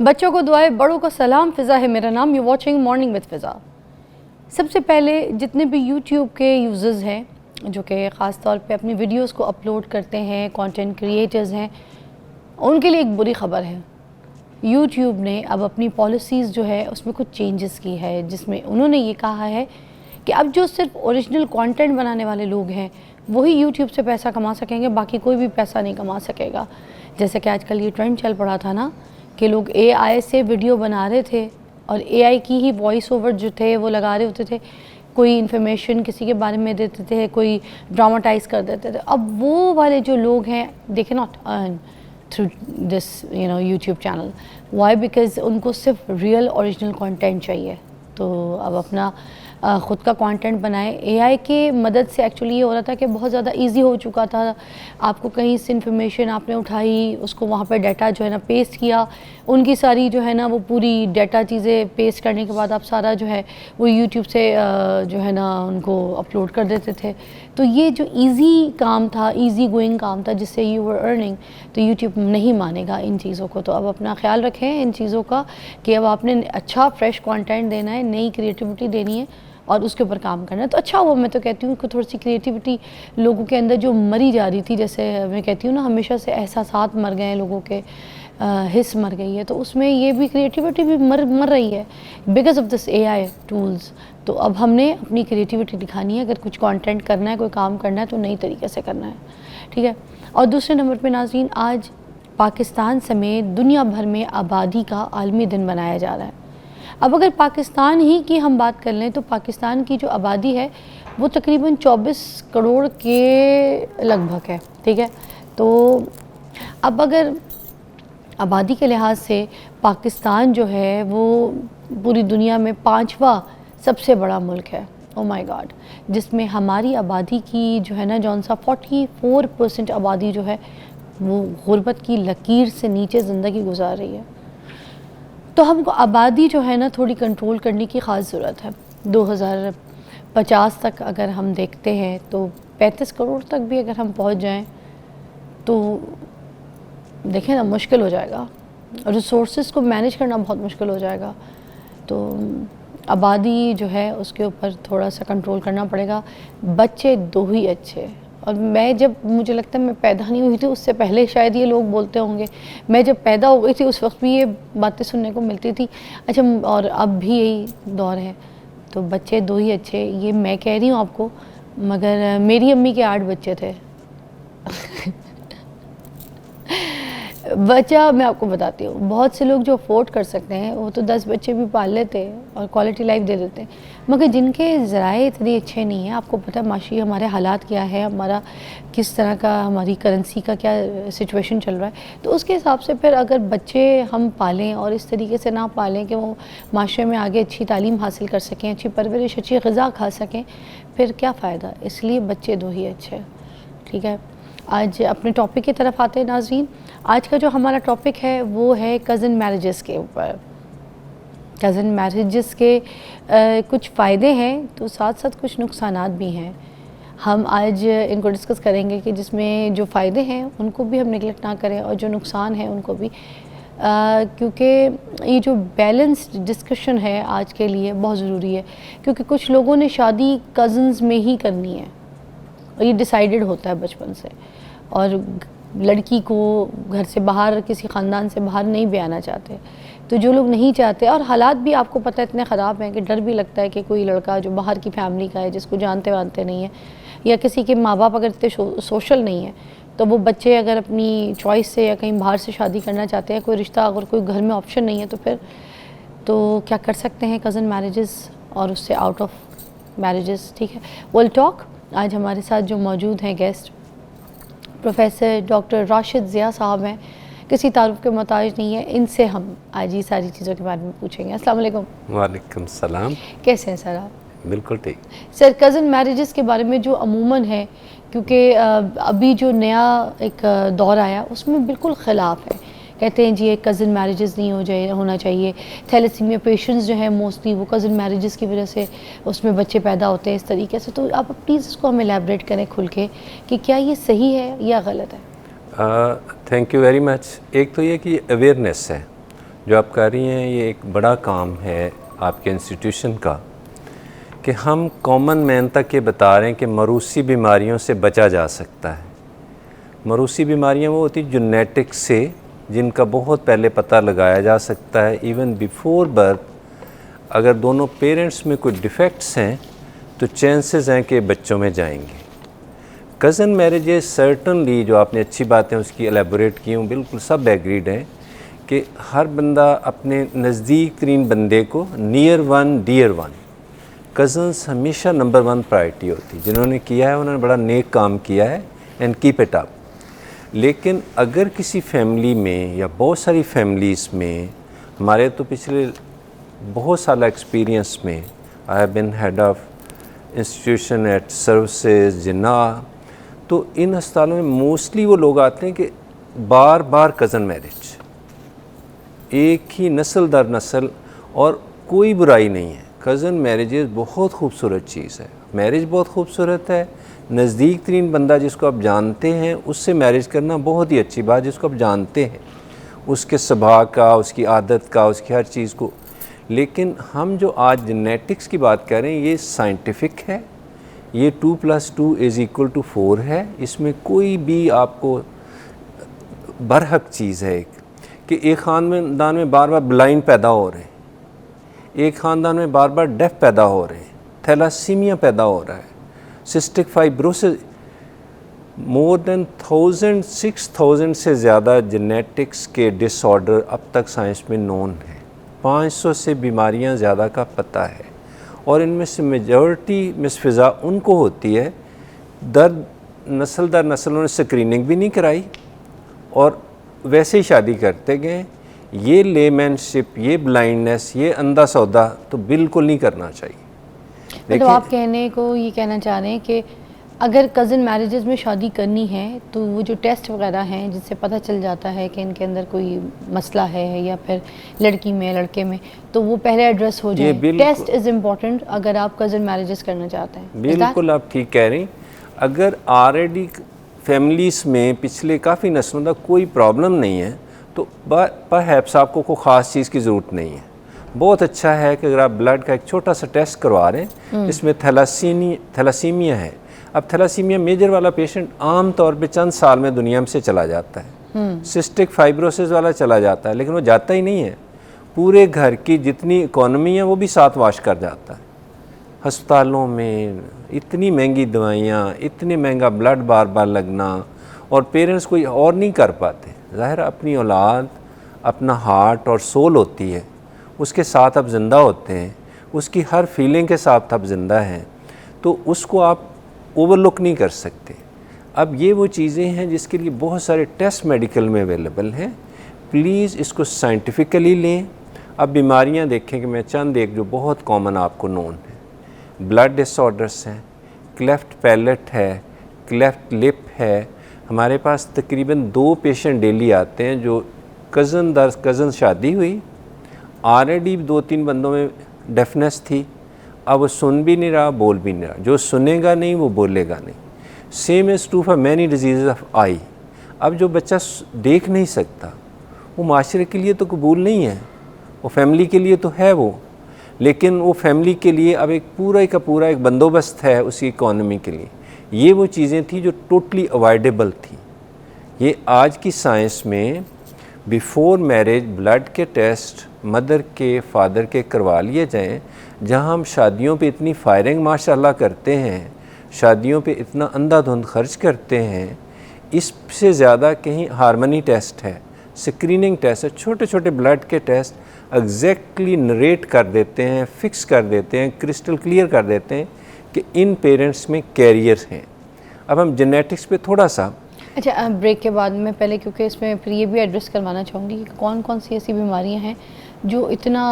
बच्चों को दुआएं, बड़ों को सलाम। फ़िज़ा है मेरा नाम, यू वॉचिंग मॉर्निंग विद फ़िज़ा। सबसे पहले जितने भी यूट्यूब के यूज़र्स हैं जो कि ख़ास तौर पे अपनी वीडियोस को अपलोड करते हैं, कंटेंट क्रिएटर्स हैं, उनके लिए एक बुरी ख़बर है। यूट्यूब ने अब अपनी पॉलिसीज़ जो है उसमें कुछ चेंजेस की है, जिसमें उन्होंने ये कहा है कि अब जो सिर्फ ओरिजिनल कंटेंट बनाने वाले लोग हैं वही यूट्यूब से पैसा कमा सकेंगे, बाकी कोई भी पैसा नहीं कमा सकेगा। जैसे कि आजकल ये ट्रेंड चल पड़ा था ना कि लोग एआई से वीडियो बना रहे थे और एआई की ही वॉइस ओवर जो थे वो लगा रहे होते थे, कोई इन्फॉर्मेशन किसी के बारे में देते थे, कोई ड्रामाटाइज कर देते थे। अब वो वाले जो लोग हैं they can not earn through this YouTube channel. Why? Because उनको सिर्फ रियल ओरिजिनल कंटेंट चाहिए। तो अब अपना ख़ुद का कंटेंट बनाएं। एआई के मदद से एक्चुअली ये हो रहा था कि बहुत ज़्यादा इजी हो चुका था। आपको कहीं से इन्फॉर्मेशन आपने उठाई, उसको वहाँ पे डाटा जो है ना पेस्ट किया, उनकी सारी जो है ना वो पूरी डाटा चीज़ें पेस्ट करने के बाद आप सारा जो है वो यूट्यूब से जो है ना उनको अपलोड कर देते थे। तो ये जो ईजी काम था, ईजी गोइंग काम था जिससे यू वर अर्निंग, तो यूट्यूब नहीं मानेगा इन चीज़ों को। तो अब अपना ख्याल रखें इन चीज़ों का कि अब आपने अच्छा फ्रेश कंटेंट देना है, नई क्रिएटिविटी देनी है और उसके ऊपर काम करना है। तो अच्छा हुआ, मैं तो कहती हूँ कि थोड़ी सी क्रिएटिविटी लोगों के अंदर जो मरी जा रही थी, जैसे मैं कहती हूँ ना हमेशा से एहसासात मर गए हैं लोगों के, हिस्स मर गई है, तो उसमें ये भी क्रिएटिविटी भी मर रही है because of this AI tools. तो अब हमने अपनी क्रिएटिविटी दिखानी है। अगर कुछ कंटेंट करना है, कोई काम करना है तो नई तरीके से करना है, ठीक है। और दूसरे नंबर पे नाज़रीन, आज पाकिस्तान समेत दुनिया भर में आबादी का आलमी दिन मनाया जा रहा है। अब अगर पाकिस्तान ही की हम बात कर लें तो पाकिस्तान की जो आबादी है वो तकरीबन 24 करोड़ के लगभग है, ठीक है। तो अब अगर आबादी के लिहाज से पाकिस्तान जो है वो पूरी दुनिया में 5वां सबसे बड़ा मुल्क है, ओ माय गॉड, जिसमें हमारी आबादी की जो है ना जौन सा 44% आबादी जो है वो गुर्बत की लकीर से नीचे ज़िंदगी गुजार रही है। तो हमको आबादी जो है ना थोड़ी कंट्रोल करने की ख़ास ज़रूरत है। 2050 तक अगर हम देखते हैं तो 35 करोड़ तक भी अगर हम पहुंच जाएं तो देखें ना मुश्किल हो जाएगा, रिसोर्सेज को मैनेज करना बहुत मुश्किल हो जाएगा। तो आबादी जो है उसके ऊपर थोड़ा सा कंट्रोल करना पड़ेगा। बच्चे दो ही अच्छे, और मैं जब, मुझे लगता है मैं पैदा नहीं हुई थी उससे पहले शायद ये लोग बोलते होंगे, मैं जब पैदा हो गई थी उस वक्त भी ये बातें सुनने को मिलती थी। अच्छा, और अब भी यही दौर है। तो बच्चे दो ही अच्छे, ये मैं कह रही हूँ आपको, मगर मेरी अम्मी के 8 बच्चे थे। बच्चा मैं आपको बताती हूँ, बहुत से लोग जो अफोर्ड कर सकते हैं वो तो 10 बच्चे भी पाल लेते हैं और क्वालिटी लाइफ दे देते हैं, मगर जिनके ज़राए इतने अच्छे नहीं हैं, आपको पता है माशी हमारे हालात क्या है, हमारा किस तरह का, हमारी करेंसी का क्या सिचुएशन चल रहा है, तो उसके हिसाब से फिर अगर बच्चे हम पालें और इस तरीके से ना पालें कि वो माशरे में आगे अच्छी तालीम हासिल कर सकें, अच्छी परवरिश, अच्छी ग़िज़ा खा सकें, फिर क्या फ़ायदा। इसलिए बच्चे दो ही अच्छे, ठीक है। आज अपने टॉपिक की तरफ आते हैं नाज़रीन। आज का जो हमारा टॉपिक है वो है कज़न मैरिजेस के ऊपर। कज़न मैरिजेस के कुछ फ़ायदे हैं तो साथ साथ कुछ नुकसानात भी हैं। हम आज इनको डिस्कस करेंगे कि जिसमें जो फ़ायदे हैं उनको भी हम निगलेक्ट ना करें और जो नुकसान है उनको भी, क्योंकि ये जो बैलेंस्ड डिस्कशन है आज के लिए बहुत ज़रूरी है। क्योंकि कुछ लोगों ने शादी कज़न्स में ही करनी है और ये डिसाइडेड होता है बचपन से, और लड़की को घर से बाहर, किसी ख़ानदान से बाहर नहीं भी आना चाहते। तो जो लोग नहीं चाहते, और हालात भी आपको पता है इतने ख़राब हैं कि डर भी लगता है कि कोई लड़का जो बाहर की फैमिली का है, जिसको जानते वानते नहीं है, या किसी के माँ बाप अगर इतने सोशल नहीं है, तो वो बच्चे अगर अपनी चॉइस से या कहीं बाहर से शादी करना चाहते हैं, कोई रिश्ता अगर कोई घर में ऑप्शन नहीं है, तो फिर तो क्या कर सकते हैं कज़न मैरिजेस और उससे आउट ऑफ मैरिजेस, ठीक है। Will talk. आज हमारे साथ जो मौजूद हैं guest, professor doctor Rashid Zia साहब हैं, किसी तारुफ के मोहताज नहीं है, इनसे हम आज ये सारी चीज़ों के बारे में पूछेंगे। अस्सलाम वालेकुम। वालेकुम सलाम। कैसे हैं सर आप? बिल्कुल ठीक। सर, कज़न मैरिजेस के बारे में जो अमूमन है, क्योंकि अभी जो नया एक दौर आया उसमें बिल्कुल ख़िलाफ़ है, कहते हैं जी ये कज़न मैरिजेस नहीं होना चाहिए। थैलेसीमिया पेशेंट्स जो हैं मोस्टली वो कज़न मैरिजेस की वजह से उसमें बच्चे पैदा होते हैं इस तरीके से। तो आप प्लीज़ इसको हमें एलैबोरेट करें खुल के कि क्या ये सही है या गलत है। Thank you very much. एक तो ये कि अवेयरनेस है, जो आप कर रही हैं ये एक बड़ा काम है आपके इंस्टीट्यूशन का कि हम कॉमन मैन तक ये बता रहे हैं कि मरूसी बीमारियों से बचा जा सकता है। मरूसी बीमारियां वो होती जेनेटिक्स से, जिनका बहुत पहले पता लगाया जा सकता है। इवन बिफोर बर्थ अगर दोनों पेरेंट्स में कोई डिफेक्ट्स हैं तो चांसेस हैं कि बच्चों में जाएंगे। कज़न मैरिजेस सर्टनली, जो आपने अच्छी बातें उसकी एलेबोरेट की हूँ, बिल्कुल सब एग्रीड हैं कि हर बंदा अपने नज़दीक तरीन बंदे को near one dear one, cousins हमेशा नंबर 1 प्रायोरिटी होती है। जिन्होंने किया है उन्होंने बड़ा नेक काम किया है एंड कीप इट अप। लेकिन अगर किसी फैमिली में या बहुत सारी फैमिलीज़ में, हमारे तो पिछले बहुत साल एक्सपीरियंस में, I have been head of institution at services Jinnah, तो इन अस्पतालों में मोस्टली वो लोग आते हैं कि बार बार कज़न मैरिज, एक ही नस्ल दर नस्ल, और कोई बुराई नहीं है। कज़न मैरिजेस बहुत खूबसूरत चीज़ है, मैरिज बहुत खूबसूरत है। नज़दीक तरीन बंदा जिसको आप जानते हैं उससे मैरिज करना बहुत ही अच्छी बात, जिसको आप जानते हैं उसके स्वभाव का, उसकी आदत का, उसकी हर चीज़ को। लेकिन हम जो आज जेनेटिक्स की बात कर रहे हैं ये साइंटिफिक है, ये 2 + 2 = 4 है। इसमें कोई भी आपको बरहक चीज़ है कि एक ख़ानदान में बार बार ब्लाइंड पैदा हो रहे हैं, एक ख़ानदान में बार बार डेफ पैदा हो रहे हैं, थैलासीमिया पैदा हो रहा है, सिस्टिक फाइब्रोसिस, मोर देन 6,000 से ज़्यादा जेनेटिक्स के डिसऑर्डर अब तक साइंस में नोन है। 500 से बीमारियां ज़्यादा का पता है, और इनमें से मेजॉरिटी मिस फ़िज़ा उनको होती है दर नस्ल उन्होंने स्क्रीनिंग भी नहीं कराई और वैसे ही शादी करते गए। ये लेमैनशिप, ये ब्लाइंडनेस, ये अंधा सौदा तो बिल्कुल नहीं करना चाहिए। मतलब आप कहने को ये कहना चाह रहे हैं कि अगर कज़न मैरिजेस में शादी करनी है तो वो जो टेस्ट वगैरह हैं जिससे पता चल जाता है कि इनके अंदर कोई मसला है या फिर लड़की में लड़के में, तो वो पहले एड्रेस हो जाए। टेस्ट इज़ इम्पॉर्टेंट अगर आप कज़न मैरिजेस करना चाहते हैं। बिल्कुल आप ठीक कह रही हैं। अगर ऑलरेडी फैमिलीज़ में पिछले काफ़ी नस्लों तक कोई प्रॉब्लम नहीं है तो परहैप्स आपको कोई ख़ास चीज़ की ज़रूरत नहीं है। बहुत अच्छा है कि अगर आप ब्लड का एक छोटा सा टेस्ट करवा रहे हैं, इसमें थैलासीमिया है। अब थैलासीमिया मेजर वाला पेशेंट आम तौर पे चंद साल में दुनिया में से चला जाता है, सिस्टिक फाइब्रोसिस वाला चला जाता है, लेकिन वो जाता ही नहीं है। पूरे घर की जितनी इकोनॉमी है वो भी साथ वाश कर जाता है। अस्पतालों में इतनी महंगी दवाइयाँ, इतने महंगा ब्लड बार बार लगना, और पेरेंट्स कोई और नहीं कर पाते। ज़ाहिर अपनी औलाद, अपना हार्ट और सोल होती है, उसके साथ आप ज़िंदा होते हैं, उसकी हर फीलिंग के साथ आप ज़िंदा हैं, तो उसको आप ओवरलुक नहीं कर सकते। अब ये वो चीज़ें हैं जिसके लिए बहुत सारे टेस्ट मेडिकल में अवेलेबल हैं। प्लीज़ इसको साइंटिफिकली लें। अब बीमारियां देखें कि मैं चंद एक जो बहुत कॉमन आपको नोन है, ब्लड डिसऑर्डर्स हैं, क्लेफ्ट पैलेट है, क्लेफ्ट लिप है। हमारे पास तकरीबन 2 पेशेंट डेली आते हैं जो कज़न दर कज़न शादी हुई, ऑलरेडी 2-3 बंदों में डेफनेस थी, अब वो सुन भी नहीं रहा, बोल भी नहीं रहा। जो सुनेगा नहीं वो बोलेगा नहीं। Same is true for many disease of eye. अब जो बच्चा देख नहीं सकता वो माशरे के लिए तो कबूल नहीं है, वो फैमिली के लिए तो है वो, लेकिन वो फैमिली के लिए अब एक पूरा का पूरा एक बंदोबस्त है उसकी इकॉनमी के लिए। ये वो चीज़ें थी जो टोटली अवॉइडेबल थी। ये आज की साइंस में बिफ़ोर मैरिज ब्लड के टेस्ट मदर के फादर के करवा लिए जाएं। जहां हम शादियों पे इतनी फायरिंग माशाल्लाह करते हैं, शादियों पे इतना अंधाधुंध खर्च करते हैं, इससे ज़्यादा कहीं हार्मनी टेस्ट है, स्क्रीनिंग टेस्ट है, छोटे छोटे ब्लड के टेस्ट एग्जैक्टली नरेट कर देते हैं, फिक्स कर देते हैं, क्रिस्टल क्लियर कर देते हैं कि इन पेरेंट्स में कैरियर हैं। अब हम जेनेटिक्स पे थोड़ा सा अच्छा, ब्रेक के बाद में पहले, क्योंकि इसमें फिर ये भी एड्रेस करवाना चाहूँगी कि कौन कौन सी ऐसी बीमारियां हैं जो इतना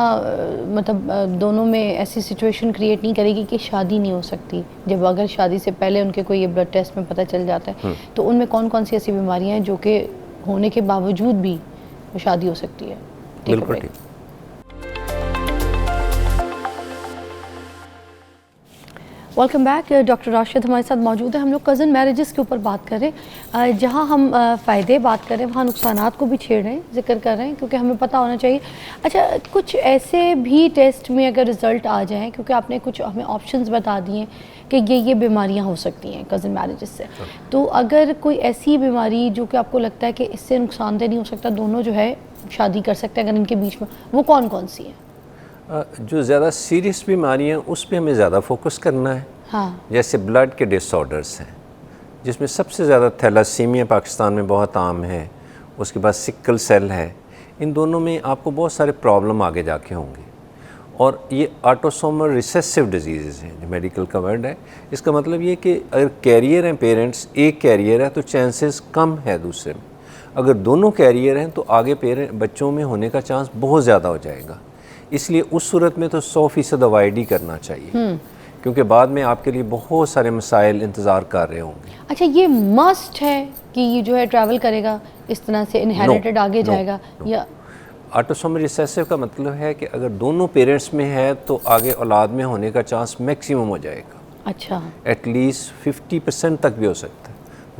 मतलब दोनों में ऐसी सिचुएशन क्रिएट नहीं करेगी कि शादी नहीं हो सकती। जब अगर शादी से पहले उनके कोई ये ब्लड टेस्ट में पता चल जाता है तो उनमें कौन कौन सी ऐसी बीमारियां हैं जो कि होने के बावजूद भी शादी हो सकती है। बिल्कुल ठीक। Welcome back. डॉक्टर राशिद हमारे साथ मौजूद है। हम लोग कज़न मैरिजेस के ऊपर बात कर रहे हैं। जहाँ हम फ़ायदे बात कर रहे हैं वहाँ नुकसानात को भी छेड़ रहे हैं, जिक्र कर रहे हैं, क्योंकि हमें पता होना चाहिए। अच्छा, कुछ ऐसे भी टेस्ट में अगर रिज़ल्ट आ जाएँ, क्योंकि आपने कुछ हमें ऑप्शंस बता दिए कि ये बीमारियाँ हो सकती हैं कज़न मैरिजेस से, तो अगर कोई ऐसी बीमारी जो कि आपको लगता है कि इससे नुकसानदेह नहीं हो सकता, दोनों जो है शादी कर सकते हैं अगर इनके बीच में, वो कौन कौन सी है? जो ज़्यादा सीरियस बीमारियाँ उस पर हमें ज़्यादा फोकस करना है। हाँ, जैसे ब्लड के डिसऑर्डर्स हैं, जिसमें सबसे ज़्यादा थैलासीमिया पाकिस्तान में बहुत आम है, उसके बाद सिकल सेल है। इन दोनों में आपको बहुत सारे प्रॉब्लम आगे जाके होंगे। और ये ऑटोसोमल रिसेसिव डिजीज़ हैं, जो मेडिकल का वर्ड है। इसका मतलब ये कि अगर कैरियर हैं पेरेंट्स, एक कैरियर है तो चांसेस कम है दूसरे में। अगर दोनों कैरियर हैं तो आगे बच्चों में होने का चांस बहुत ज़्यादा हो जाएगा। इसलिए उस सूरत में तो 100% अवॉइड ही करना चाहिए, क्योंकि बाद में आपके लिए बहुत सारे मसाइल इंतज़ार कर रहे होंगे। अच्छा, ये मस्ट है कि ये जो है ट्रैवल करेगा इस तरह से, इनहेरिटेड आगे जाएगा? या ऑटोसोमल रिसेसिव का मतलब है कि अगर दोनों पेरेंट्स में है तो आगे औलाद में होने का चांस मैक्सिमम हो जाएगा। अच्छा, एटलीस्ट 50% तक भी हो सकता है।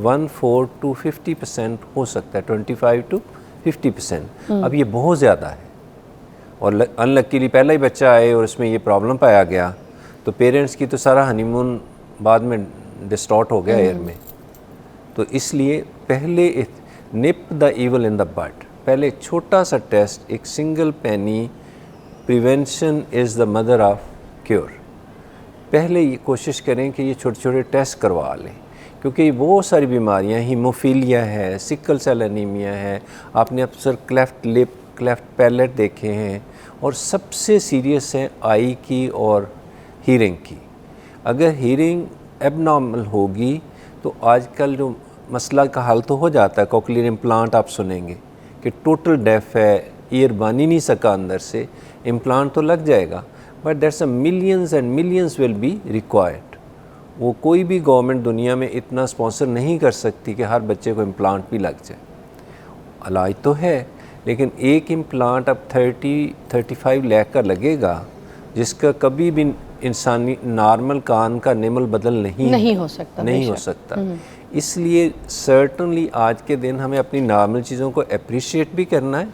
1/4 to 50% हो सकता है, 25 to 50%। अब ये बहुत ज़्यादा है। और अनलकीली पहला ही बच्चा आए और इसमें ये प्रॉब्लम पाया गया तो पेरेंट्स की तो सारा हनीमून बाद में डिस्टॉर्ट हो गया एयर में। तो इसलिए पहले nip the evil in the bud, पहले एक छोटा सा टेस्ट, एक single penny, prevention is the mother of cure. पहले ये कोशिश करें कि ये छोटे छोटे टेस्ट करवा लें, क्योंकि बहुत सारी बीमारियां, हीमोफीलिया है, सिकल सेल एनीमिया है, आपने अक्सर क्लेफ्ट लिप, क्लेफ्ट पैलेट देखे हैं, और सबसे सीरियस है आई की और हीयरिंग की। अगर हीयरिंग एबनॉर्मल होगी तो आजकल जो मसला का हल तो हो जाता है, कोक्लियर इम्प्लांट आप सुनेंगे कि टोटल डेफ है, ईयर बन ही नहीं सका अंदर से, इम्प्लांट तो लग जाएगा, but that's a millions and millions will be required. वो कोई भी गवर्नमेंट दुनिया में इतना स्पॉन्सर नहीं कर सकती कि हर बच्चे को इम्प्लांट भी लग जाए। इलाज तो है, लेकिन एक इम्प्लांट अब 30-35 लाख का लगेगा, जिसका कभी भी इंसानी नॉर्मल कान का निमल बदल नहीं हो सकता। इसलिए सर्टनली आज के दिन हमें अपनी नॉर्मल चीज़ों को अप्रिशिएट भी करना है।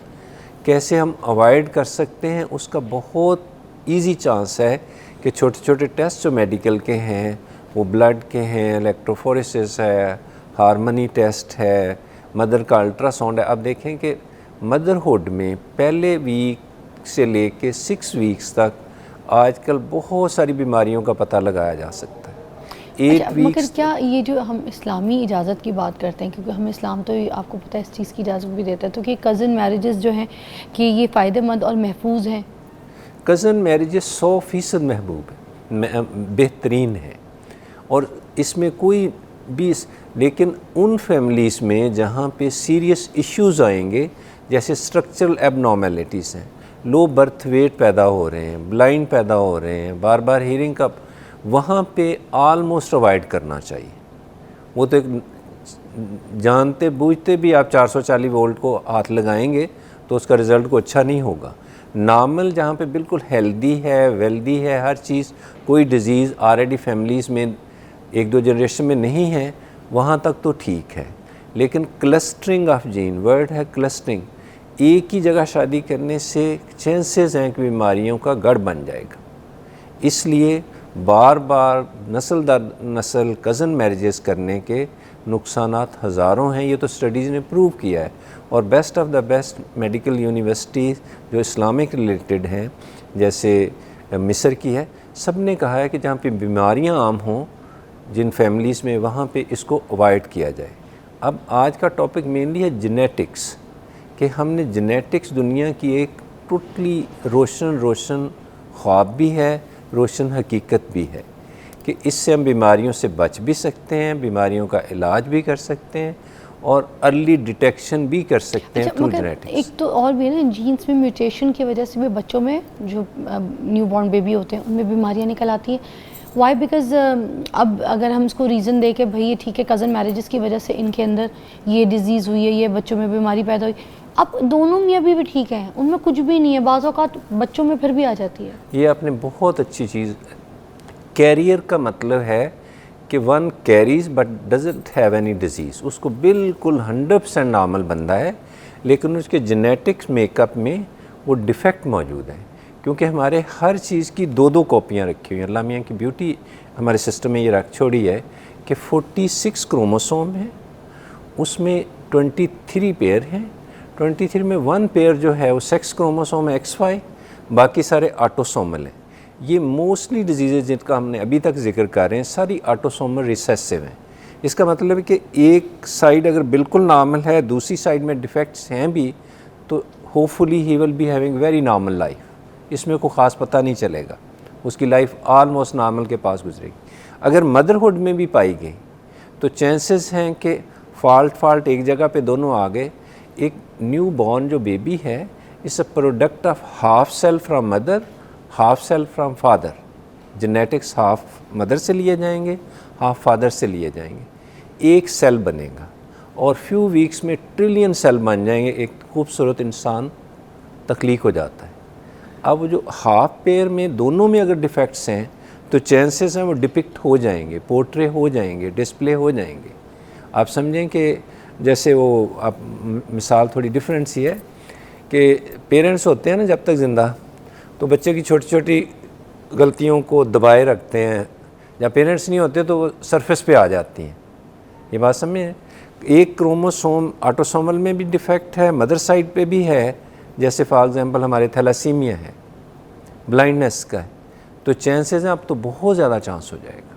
कैसे हम अवॉइड कर सकते हैं, उसका बहुत इजी चांस है कि छोटे छोटे टेस्ट जो मेडिकल के हैं, वो ब्लड के हैं, इलेक्ट्रोफोरेसिस है, हार्मनी टेस्ट है, मदर का अल्ट्रासाउंड है। अब देखें कि मदरहुड में पहले वीक से लेके 6 वीक्स तक आजकल बहुत सारी बीमारियों का पता लगाया जा सकता है। अच्छा, मगर क्या ये जो हम इस्लामी इजाज़त की बात करते हैं, क्योंकि हम इस्लाम तो आपको पता है इस चीज़ की इजाज़त भी देता है, तो कि कज़न मैरिजेस जो हैं कि ये फ़ायदेमंद और महफूज हैं? कज़न मैरिजेस 100% महबूब है, बेहतरीन है, और इसमें कोई भी, लेकिन उन फैमिलीज़ में जहाँ पे सीरियस इश्यूज़ आएंगे, जैसे स्ट्रक्चरल एबनॉर्मेलिटीज़ हैं, लो बर्थ वेट पैदा हो रहे हैं, ब्लाइंड पैदा हो रहे हैं, बार बार हीयरिंग का, वहाँ पे ऑलमोस्ट अवॉइड करना चाहिए। वो तो एक जानते बूझते भी आप 440 वोल्ट को हाथ लगाएंगे तो उसका रिज़ल्ट को अच्छा नहीं होगा। नॉर्मल जहाँ पे बिल्कुल हेल्दी है, वेल्दी है, हर चीज़, कोई डिज़ीज़ ऑलरेडी फैमिलीज़ में 1-2 जनरेशन में नहीं है, वहाँ तक तो ठीक है। लेकिन क्लस्टरिंग ऑफ जीन, वर्ड है क्लस्टरिंग, एक ही जगह शादी करने से चांसेस हैं कि बीमारियों का गढ़ बन जाएगा। इसलिए बार बार नस्ल दर नस्ल कज़न मैरिजेस करने के नुकसानात हज़ारों हैं, ये तो स्टडीज़ ने प्रूव किया है। और best of the best medical universities जो इस्लामिक रिलेटेड हैं, जैसे मिस्र की है, सब ने कहा है कि जहाँ पे बीमारियाँ आम हों जिन फैमिलीज़ में, वहाँ पे इसको अवॉइड किया जाए। अब आज का टॉपिक मेनली है जेनेटिक्स, कि हमने जेनेटिक्स दुनिया की एक टोटली रोशन ख्वाब भी है, रोशन हकीकत भी है, कि इससे हम बीमारियों से बच भी सकते हैं, बीमारियों का इलाज भी कर सकते हैं, और अर्ली डिटेक्शन भी कर सकते हैं थ्रू जेनेटिक्स। एक तो और भी है ना, जीन्स में म्यूटेशन की वजह से भी बच्चों में, जो न्यूबॉर्न बेबी होते हैं, उनमें बीमारियां निकल आती हैं। वाई? बिकॉज अब अगर हम इसको रीज़न दे के भाई ये ठीक है कज़न मैरिजेस की वजह से इनके अंदर ये डिज़ीज़ हुई है, ये बच्चों में बीमारी पैदा हुई, अब दोनों में अभी भी ठीक है, उनमें कुछ भी नहीं है, बाज़ औक़ात बच्चों में फिर भी आ जाती है। ये आपने बहुत अच्छी चीज़ कैरियर का मतलब है कि one carries but doesn't have any disease, उसको बिल्कुल 100% नॉर्मल बंदा है, लेकिन उसके जेनेटिक्स मेकअप में वो डिफेक्ट मौजूद है। क्योंकि हमारे हर चीज़ की 2-2 कॉपियाँ रखी हुई हैं। अल्लाह मियाँ की ब्यूटी हमारे सिस्टम में ये रख छोड़ी है कि 46 क्रोमोसोम है, उसमें 23 पेयर हैं। 23 में 1 पेयर जो है वो सेक्स क्रोमोसोम है XY, बाकी सारे ऑटोसोमल हैं। ये मोस्टली डिजीज़ जिनका हमने अभी तक जिक्र कर रहे हैं सारी ऑटोसोमल रिसेसिव हैं। इसका मतलब है कि एक साइड अगर बिल्कुल नॉर्मल है, दूसरी साइड में डिफेक्ट्स हैं भी, तो hopefully he will be having very normal life. इसमें कोई ख़ास पता नहीं चलेगा, उसकी लाइफ ऑलमोस्ट नॉर्मल के पास गुजरेगी। अगर मदरहुड में भी पाई गई तो चांसेस हैं कि फॉल्ट एक जगह पे दोनों आ गए। एक न्यू बॉर्न जो बेबी है is a product of half cell from mother, half cell from father. Genetics half mother से लिए जाएंगे, हाफ फादर से लिए जाएंगे। एक सेल बनेगा और फ्यू वीक्स में ट्रिलियन सेल बन जाएंगे, एक खूबसूरत इंसान तख्लीक हो जाता है। अब वो जो हाफ पेयर में दोनों में अगर डिफेक्ट्स हैं तो चांसेस हैं वो डिपिक्ट हो जाएंगे, पोर्ट्रे हो जाएंगे, डिस्प्ले हो जाएंगे। आप समझें कि जैसे वो आप मिसाल थोड़ी डिफरेंट सी है कि पेरेंट्स होते हैं ना जब तक ज़िंदा, तो बच्चे की छोटी छोटी गलतियों को दबाए रखते हैं। जब पेरेंट्स नहीं होते तो वो सरफेस पे आ जाती हैं। ये बात समझें। एक क्रोमोसोम ऑटोसोमल में भी डिफेक्ट है, मदर साइड पे भी है, जैसे फॉर एग्जांपल हमारे थैलासीमिया है, ब्लाइंडनेस का है, तो चांसेस हैं अब तो बहुत ज़्यादा चांस हो जाएगा।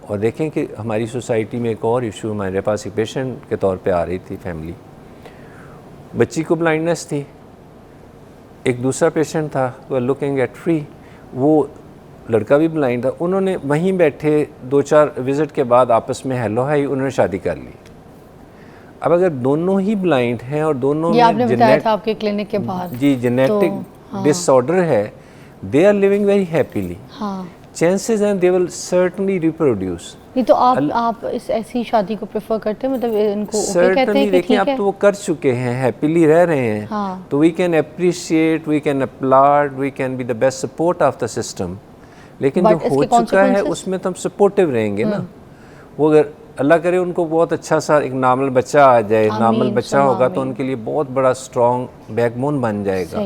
और देखें कि हमारी सोसाइटी में एक और इशू हमारे पास एक पेशेंट के तौर पे आ रही थी फैमिली, बच्ची को ब्लाइंडनेस थी, एक दूसरा पेशेंट था तो लुकिंग एट फ्री, वो लड़का भी ब्लाइंड था। उन्होंने वहीं बैठे 2-4 विज़िट के बाद आपस में हेलो हाई उन्होंने शादी कर ली। अब अगर दोनों ही ब्लाइंड हैं और दोनों ये आपने बताया था आपके क्लिनिक के बाहर, जी जेनेटिक डिसऑर्डर है, they are living very happily, chances हैं दे विल सर्टनली रिप्रोड्यूस। नहीं तो आप इस ऐसी शादी को प्रेफर करते हैं, मतलब इनको ओके कहते हैं कि देखिए अब तो वो कर चुके हैं, हैप्पीली रह रहे हैं, तो we can appreciate, we can upload, we can be the best support of the system. लेकिन जो हो चुका है उसमें तो हम सपोर्टिव रहेंगे ना। वो अगर अल्लाह करे उनको बहुत अच्छा सा एक नॉर्मल बच्चा आ जाए, नॉर्मल बच्चा होगा तो उनके लिए बहुत बड़ा स्ट्रॉन्ग बैकबोन बन जाएगा,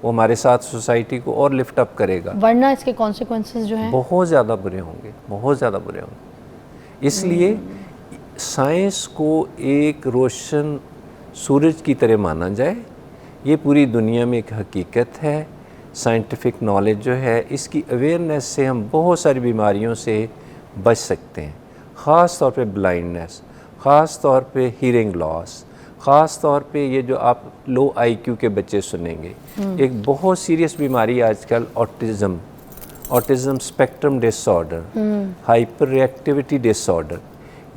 वो हमारे साथ सोसाइटी को और लिफ्ट अप करेगा। वरना इसके कॉन्सिक्वेंसेस जो हैं बहुत ज़्यादा बुरे होंगे, बहुत ज़्यादा बुरे होंगे। इसलिए साइंस को एक रोशन सूरज की तरह माना जाए, ये पूरी दुनिया में एक हकीकत है। साइंटिफिक नॉलेज जो है इसकी अवेयरनेस से हम बहुत सारी बीमारियों से बच सकते हैं, ख़ास तौर पे ब्लाइंडनेस, ख़ास तौर पे हीयरिंग लॉस, ख़ास तौर पे ये जो आप लो IQ के बच्चे सुनेंगे, एक बहुत सीरियस बीमारी आजकल autism spectrum disorder, hyper reactivity disorder,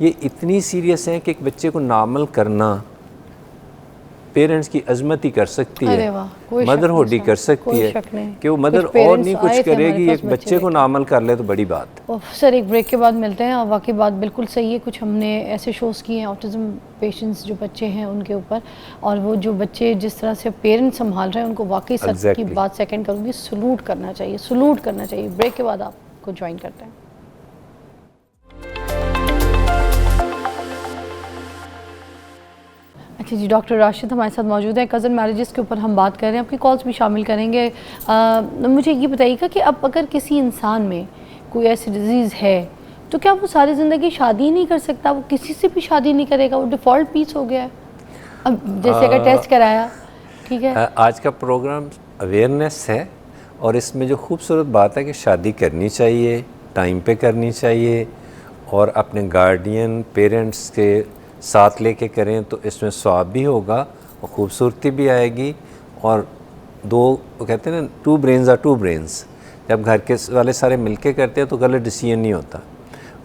ये इतनी सीरियस है कि एक बच्चे को नॉर्मल करना पेरेंट्स की अज़मत ही कर सकती है, मदरहुड ही कर सकती है कि वो मदर और नहीं कुछ करेगी, एक बच्चे को नॉर्मल कर ले तो बड़ी बात है। सर एक ब्रेक के बाद मिलते हैं। वाकई बात बिल्कुल सही है, कुछ हमने ऐसे शोज़ किए हैं ऑटिज़म पेशेंट्स जो बच्चे हैं उनके ऊपर, और वो जो बच्चे जिस तरह से पेरेंट्स संभाल रहे हैं उनको वाकई सच की बात सेकंड करूँगी, सलूट करना चाहिए, सलूट करना चाहिए। ब्रेक के बाद आपको ज्वाइन करते हैं। अच्छा जी, डॉक्टर राशिद हमारे साथ मौजूद हैं। कज़न मैरिजेस के ऊपर हम बात कर रहे हैं, आपकी कॉल्स भी शामिल करेंगे। मुझे ये बताइएगा कि अब अगर किसी इंसान में कोई ऐसी डिजीज़ है तो क्या वो सारी ज़िंदगी शादी नहीं कर सकता, वो किसी से भी शादी नहीं करेगा, वो डिफ़ॉल्ट पीस हो गया है? अब जैसे अगर टेस्ट कराया, ठीक है। आज का प्रोग्राम अवेयरनेस है और इसमें जो खूबसूरत बात है कि शादी करनी चाहिए, टाइम पे करनी चाहिए और अपने गार्डियन पेरेंट्स के साथ लेके करें तो इसमें स्वाब भी होगा और ख़ूबसूरती भी आएगी। और दो कहते हैं ना, 2 ब्रेन्स आर 2 ब्रेन्स, जब घर के वाले सारे मिलके करते हैं तो गलत डिसीजन नहीं होता।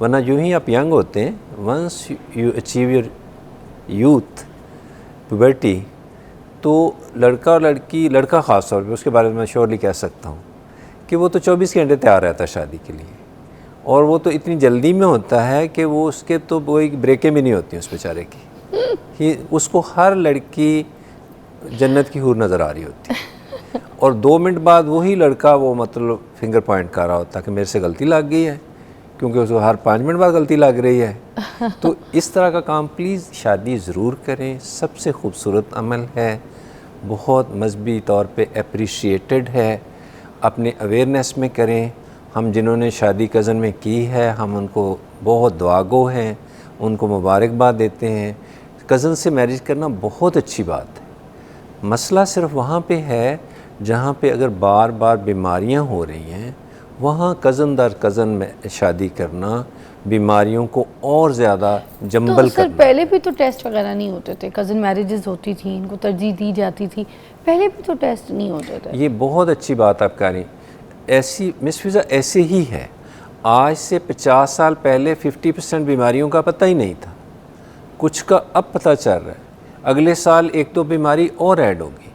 वरना यूँ ही आप यंग होते हैं, once you achieve your youth puberty, तो लड़का और लड़की, लड़का ख़ास तौर पे उसके बारे में मैं श्योरली कह सकता हूँ कि वो तो 24 घंटे तैयार रहता है शादी के लिए, और वो तो इतनी जल्दी में होता है कि वो उसके तो कोई ब्रेकें भी नहीं होती उस बेचारे की, उसको हर लड़की जन्नत की हूर नज़र आ रही होती है। और 2 मिनट बाद वही लड़का वो मतलब फिंगर पॉइंट कर रहा होता कि मेरे से गलती लग गई है, क्योंकि उसको हर 5 मिनट बाद गलती लग रही है। तो इस तरह का काम प्लीज़ शादी ज़रूर करें, सबसे खूबसूरत अमल है, बहुत मजहबी तौर पे अप्रिशिएटेड है, अपने अवेयरनेस में करें। हम जिन्होंने शादी कज़न में की है हम उनको बहुत दुआगो हैं, उनको मुबारकबाद देते हैं। कज़न से मैरिज करना बहुत अच्छी बात है। मसला सिर्फ वहाँ पे है जहाँ पे अगर बार बार बीमारियाँ हो रही हैं, वहाँ कज़न दर कज़न में शादी करना बीमारियों को और ज़्यादा जंबल तो सर करना। पहले भी तो टेस्ट वगैरह नहीं होते थे, कज़न मैरिजेस होती थी, इनको तरजीह दी जाती थी, पहले भी तो टेस्ट नहीं होते थे। ये बहुत अच्छी बात आप कह रही। ऐसी मिस फिज़ा ऐसे ही है। आज से 50 साल पहले 50% बीमारियों का पता ही नहीं था, कुछ का अब पता चल रहा है। अगले साल एक तो बीमारी और ऐड होगी।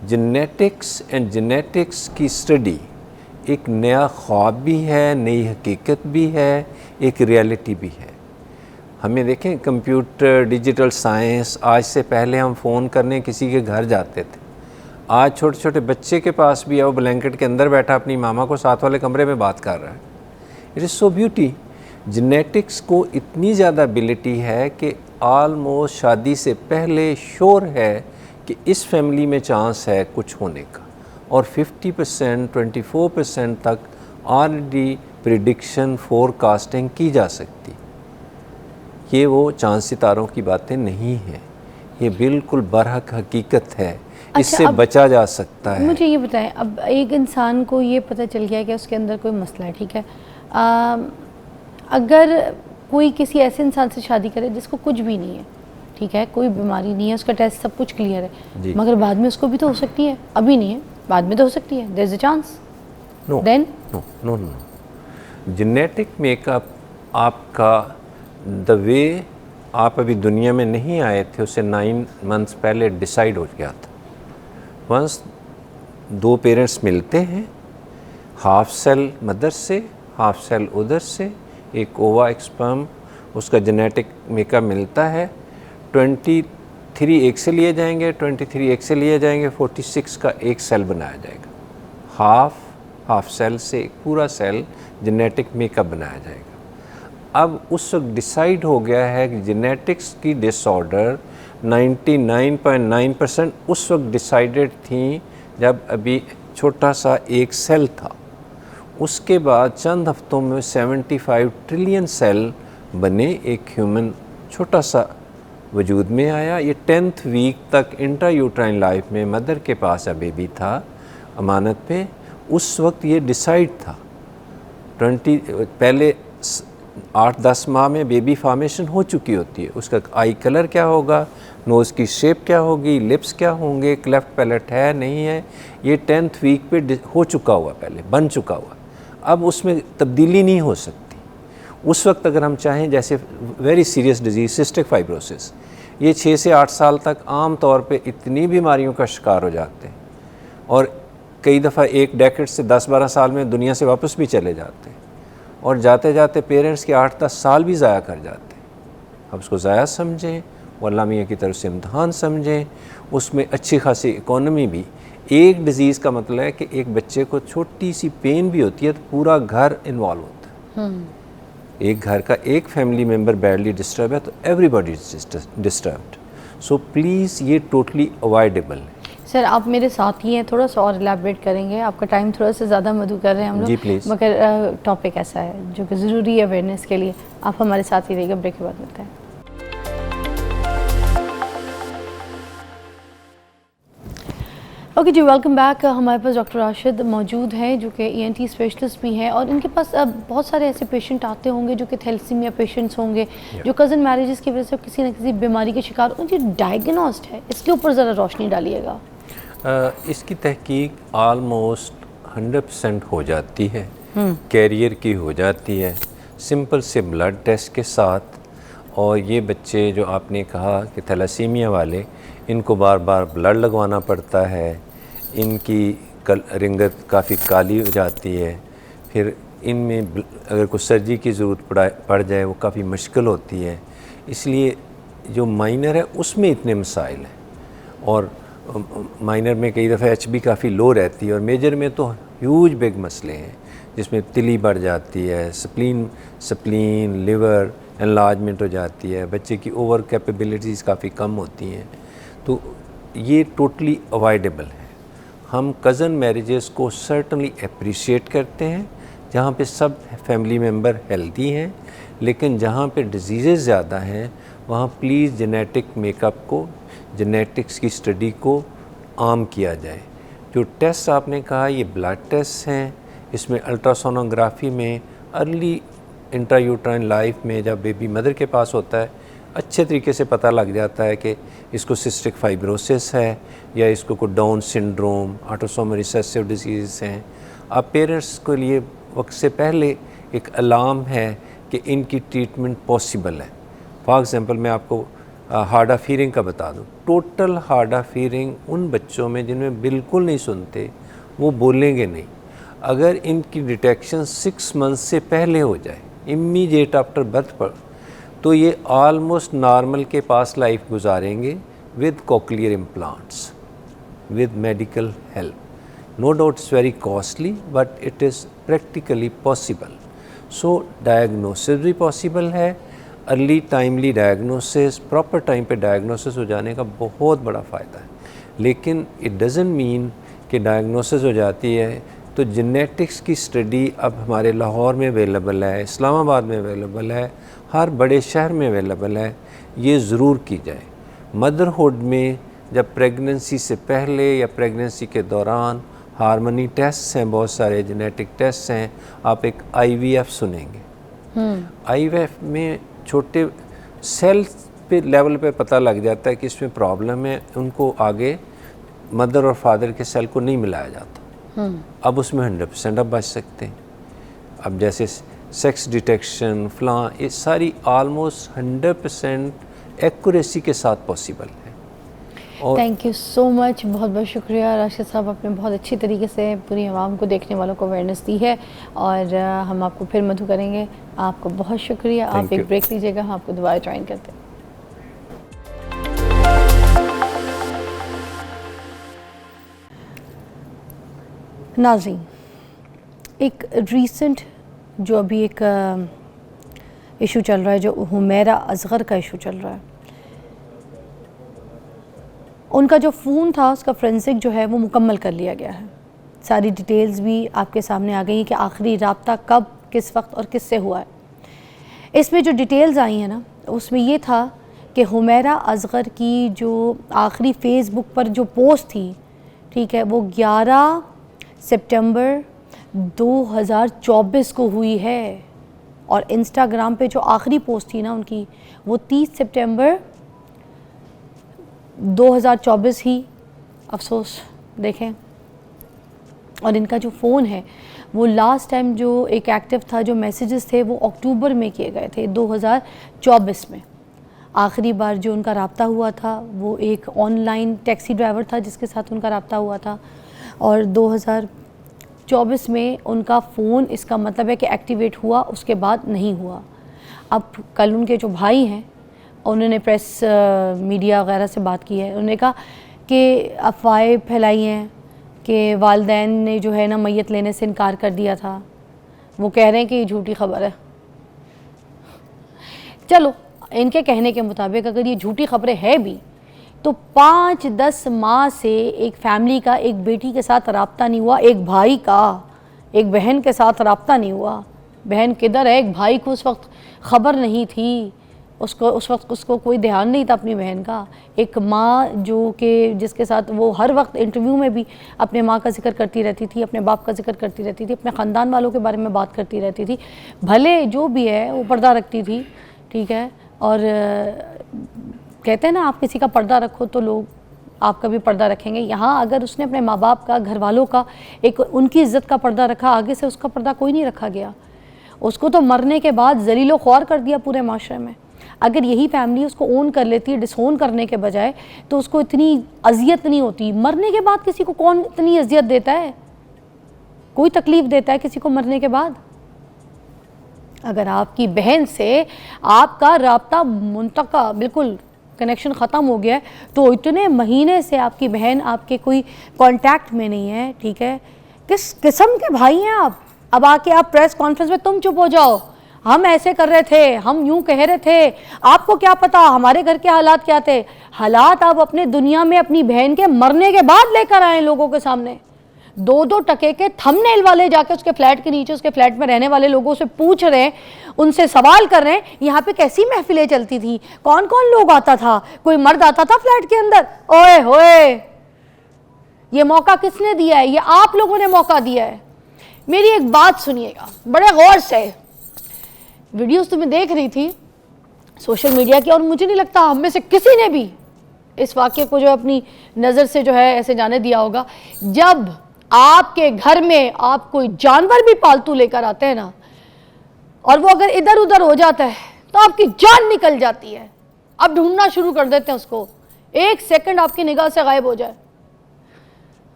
जेनेटिक्स एंड जेनेटिक्स की स्टडी एक नया ख्वाब भी है, नई हकीकत भी है, एक रियलिटी भी है। हमें देखें कंप्यूटर, डिजिटल साइंस, आज से पहले हम फ़ोन करने किसी के घर जाते थे, आज छोटे छोटे बच्चे के पास भी है, वो ब्लैंकेट के अंदर बैठा अपनी मामा को साथ वाले कमरे में बात कर रहा है। It is so beauty. Genetics को इतनी ज़्यादा एबिलिटी है कि आलमोस्ट शादी से पहले श्योर है कि इस फैमिली में चांस है कुछ होने का, और 50% 24% तक ऑलरेडी प्रिडिक्शन फोरकास्टिंग की जा सकती। ये वो चांद सितारों की बातें नहीं हैं, ये बिल्कुल बरहक हकीकत है। इससे बचा जा सकता है। मुझे ये बताएं, अब एक इंसान को ये पता चल गया है कि उसके अंदर कोई मसला है, ठीक है, अगर कोई किसी ऐसे इंसान से शादी करे जिसको कुछ भी नहीं है, ठीक है, कोई बीमारी नहीं है, उसका टेस्ट सब कुछ क्लियर है, मगर बाद में उसको भी तो हो सकती है, अभी नहीं है, बाद में तो हो सकती है, there is a chance. No then no no no, genetic makeup आपका द वे आप अभी दुनिया में नहीं आए थे उससे 9 मंथ्स पहले डिसाइड हो गया था। वंस 2 पेरेंट्स मिलते हैं, हाफ सेल मदर से हाफ सेल उधर से, एक ओवा एक स्पर्म, उसका जेनेटिक मेकअप मिलता है। 23 एक से लिए जाएंगे, 23 एक से लिए जाएंगे, 46 का एक सेल बनाया जाएगा। हाफ सेल से एक पूरा सेल जेनेटिक मेकअप बनाया जाएगा। अब उस वक्त डिसाइड हो गया है कि जेनेटिक्स की डिसऑर्डर 99.9% उस वक्त डिसाइडेड थी जब अभी छोटा सा एक सेल था। उसके बाद चंद हफ्तों में 75 ट्रिलियन सेल बने, एक ह्यूमन छोटा सा वजूद में आया। ये 10th वीक तक इंट्रायूट्राइन लाइफ में मदर के पास बेबी था अमानत पे। उस वक्त ये डिसाइड था। पहले 8-10 माह में बेबी फॉर्मेशन हो चुकी होती है, उसका आई कलर क्या होगा, नोज़ की शेप क्या होगी, लिप्स क्या होंगे, क्लेफ्ट पैलेट है नहीं है, ये 10th वीक पे हो चुका हुआ, पहले बन चुका हुआ। अब उसमें तब्दीली नहीं हो सकती। उस वक्त अगर हम चाहें, जैसे very serious disease cystic fibrosis, ये 6 से 8 साल तक आम तौर पे इतनी बीमारियों का शिकार हो जाते हैं और कई दफ़ा एक डेकेड से 10-12 साल में दुनिया से वापस भी चले जाते हैं, और जाते जाते पेरेंट्स के 8-10 साल भी ज़ाया कर जाते हैं। अब उसको ज़ाया समझें, वो अल्लाह मियां की तरफ से इम्तहान समझें, उसमें अच्छी खासी इकोनॉमी भी। एक डिज़ीज़ का मतलब है कि एक बच्चे को छोटी सी पेन भी होती है तो पूरा घर इन्वॉल्व होता है। एक घर का एक फैमिली मेम्बर बैडली डिस्टर्ब है तो everybody is disturbed. So please ये टोटली अवॉइडेबल है। सर आप मेरे साथ ही हैं, थोड़ा सा और एलैबोरेट करेंगे, आपका टाइम थोड़ा सा ज़्यादा मधु कर रहे हैं हम लोग जी प्लीज़, मगर टॉपिक ऐसा है जो कि ज़रूरी है अवेयरनेस के लिए। आप हमारे साथ ही रहिएगा, ब्रेक के बाद मिलते हैं। ओके जी, वेलकम बैक। हमारे पास डॉक्टर राशिद मौजूद हैं जो कि ENT स्पेशलिस्ट भी हैं, और इनके पास बहुत सारे ऐसे पेशेंट आते होंगे जो कि थैलेसीमिया पेशेंट्स होंगे, जो कज़न मैरिजेस की वजह से किसी न किसी बीमारी के शिकार, उनकी डायग्नोस्ड है, इसके ऊपर ज़रा रोशनी डालिएगा। इसकी तहकीक आलमोस्ट 100% हो जाती है, कैरियर की हो जाती है सिंपल से ब्लड टेस्ट के साथ। और ये बच्चे जो आपने कहा कि थैलेसीमिया वाले, इनको बार बार ब्लड लगवाना पड़ता है, इनकी रिंगत काफ़ी काली हो जाती है, फिर इनमें अगर कोई सर्जरी की ज़रूरत पड़ जाए वो काफ़ी मुश्किल होती है। इसलिए जो माइनर है उसमें इतने मसाइल हैं, और माइनर में कई दफ़ा HB काफ़ी लो रहती है, और मेजर में तो ह्यूज बिग मसले हैं जिसमें तिली बढ़ जाती है, स्प्लीन लिवर एनलार्जमेंट हो जाती है, बच्चे की ओवर कैपेबिलिटीज़ काफ़ी कम होती हैं। तो ये टोटली अवॉइडेबल है। हम कज़न मैरिजेस को सर्टनली अप्रिशिएट करते हैं जहाँ पे सब फैमिली मेम्बर हेल्दी हैं, लेकिन जहाँ पे डिजीज़ ज़्यादा हैं वहाँ प्लीज़ जेनेटिक मेकअप को, जेनेटिक्स की स्टडी को आम किया जाए। जो टेस्ट आपने कहा ये ब्लड टेस्ट हैं, इसमें अल्ट्रासोनोग्राफी में अर्ली इंट्रायूट्राइन लाइफ में जब बेबी मदर के पास होता है अच्छे तरीके से पता लग जाता है कि इसको सिस्टिक फाइब्रोसिस है या इसको कोई down syndrome, autosomal recessive disease हैं। अब पेरेंट्स के लिए वक्त से पहले एक अलार्म है कि इनकी ट्रीटमेंट पॉसिबल है। फॉर एग्ज़ाम्पल मैं आपको हार्ड ऑफ हीयरिंग का बता दूं। टोटल हार्ड ऑफ हीयरिंग उन बच्चों में जिनमें बिल्कुल नहीं सुनते, वो बोलेंगे नहीं। अगर इनकी डिटेक्शन 6 मंथ से पहले हो जाए, इमीडिएट आफ्टर बर्थ पर, तो ये ऑलमोस्ट नॉर्मल के पास लाइफ गुजारेंगे with cochlear implants, with medical help. No doubt it's very costly but it is practically possible. So diagnosis भी पॉसिबल है। Early timely diagnosis, proper time पे डायग्नोसिस हो जाने का बहुत बड़ा फ़ायदा है। लेकिन इट डज़न्ट मीन कि डायग्नोसिस हो जाती है तो जेनेटिक्स की स्टडी अब हमारे लाहौर में अवेलेबल है, इस्लामाबाद में अवेलेबल है, हर बड़े शहर में अवेलेबल है। ये ज़रूर की जाए। मदरहुड में जब प्रेगनेंसी से पहले या प्रेगनेंसी के दौरान हार्मोनी टेस्ट हैं, बहुत सारे जेनेटिक टेस्ट हैं। आप एक IVF सुनेंगे। IVF में छोटे सेल पे लेवल पे पता लग जाता है कि इसमें प्रॉब्लम है, उनको आगे मदर और फादर के सेल को नहीं मिलाया जाता। अब उसमें 100% आप बच सकते हैं। अब जैसे सेक्स डिटेक्शन फलां, ये सारी आलमोस्ट 100% एक्यूरेसी के साथ पॉसिबल है। और थैंक यू सो मच, बहुत बहुत शुक्रिया राशिद साहब, आपने बहुत अच्छी तरीके से पूरी आवाम को, देखने वालों को अवेयरनेस दी है। और हम आपको फिर मधु करेंगे। आपको बहुत शुक्रिया। आप एक ब्रेक लीजिएगा, हम आपको दोबारा ज्वाइन करते हैं। नाज़रीन, एक रीसेंट जो अभी एक इशू चल रहा है, जो हुमैरा असगर का इशू चल रहा है, उनका जो फ़ोन था उसका फोरेंसिक जो है वो मुकम्मल कर लिया गया है। सारी डिटेल्स भी आपके सामने आ गई हैं कि आखिरी राब्ता कब, किस वक्त और किससे हुआ है। इसमें जो डिटेल्स आई हैं ना, उसमें ये था कि हुमैरा असगर की जो आखिरी फ़ेसबुक पर जो पोस्ट थी, ठीक है, वो 11 सितंबर 2024 को हुई है। और इंस्टाग्राम पे जो आखिरी पोस्ट थी ना उनकी, वो 30 सितंबर 2024 ही। अफसोस देखें। और इनका जो फ़ोन है वो लास्ट टाइम जो एक एक्टिव था, जो मैसेजेस थे वो अक्टूबर में किए गए थे 2024 में। आखिरी बार जो उनका रब्ता हुआ था वो एक ऑनलाइन टैक्सी ड्राइवर था जिसके साथ उनका रब्ता हुआ था। और 2024 में उनका फ़ोन, इसका मतलब है कि एक्टिवेट हुआ, उसके बाद नहीं हुआ। अब कल उनके जो भाई हैं उन्होंने प्रेस मीडिया वगैरह से बात की है। उन्होंने कहा कि अफवाहें फैलाई हैं कि वालिदैन ने जो है ना मैयत लेने से इनकार कर दिया था। वो कह रहे हैं कि ये झूठी खबर है। चलो, इनके कहने के मुताबिक अगर ये झूठी खबरें है भी तो 5-10 माह से एक फैमिली का, एक बेटी के साथ रब्ता नहीं हुआ, एक भाई का, एक बहन के साथ रब्ता नहीं हुआ। बहन किधर है? एक भाई को उस वक्त ख़बर नहीं थी, उसको उस वक्त उसको कोई ध्यान नहीं था अपनी बहन का। एक माँ जो कि जिसके साथ वो हर वक्त इंटरव्यू में भी अपने माँ का जिक्र करती रहती थी, अपने बाप का जिक्र करती रहती थी, अपने ख़ानदान वालों के बारे में बात करती रहती थी। भले जो भी है वो पर्दा रखती थी, ठीक है। और कहते हैं ना, आप किसी का पर्दा रखो तो लोग आपका भी पर्दा रखेंगे। यहाँ अगर उसने अपने माँ बाप का, घर वालों का, एक उनकी इज़्ज़त का पर्दा रखा, आगे से उसका पर्दा कोई नहीं रखा गया। उसको तो मरने के बाद ज़लीलो ख्वार कर दिया पूरे माशरे में। अगर यही फैमिली उसको ओन कर लेती, डिसोन करने के बजाय, तो उसको इतनी अजियत नहीं होती। मरने के बाद किसी को कौन इतनी अजियत देता है? कोई तकलीफ़ देता है किसी को मरने के बाद? अगर आपकी बहन से आपका राब्ता मुंतका बिल्कुल कनेक्शन ख़त्म हो गया है, तो इतने महीने से आपकी बहन आपके कोई कांटेक्ट में नहीं है, ठीक है, किस किस्म के भाई हैं आप? अब आके आप प्रेस कॉन्फ्रेंस में तुम चुप हो जाओ, हम ऐसे कर रहे थे, हम यूं कह रहे थे, आपको क्या पता हमारे घर के हालात क्या थे? हालात आप अपने दुनिया में अपनी बहन के मरने के बाद लेकर आए लोगों के सामने। 2-2 टके के थंबनेल वाले जाके उसके फ्लैट के नीचे, उसके फ्लैट में रहने वाले लोगों से पूछ रहे हैं, उनसे सवाल कर रहे हैं, यहाँ पे कैसी महफिलें चलती थी, कौन कौन लोग आता था, कोई मर्द आता था फ्लैट के अंदर? ओए होए, ये मौका किसने दिया है? ये आप लोगों ने मौका दिया है। मेरी एक बात सुनिएगा बड़े गौर से, वीडियोस तो मैं देख रही थी सोशल मीडिया की, और मुझे नहीं लगता हम में से किसी ने भी इस वाक्य को जो अपनी नज़र से जो है ऐसे जाने दिया होगा। जब आपके घर में आप कोई जानवर भी पालतू लेकर आते हैं ना, और वो अगर इधर उधर हो जाता है तो आपकी जान निकल जाती है, आप ढूंढना शुरू कर देते हैं उसको, 1 सेकंड आपकी निगाह से गायब हो जाए।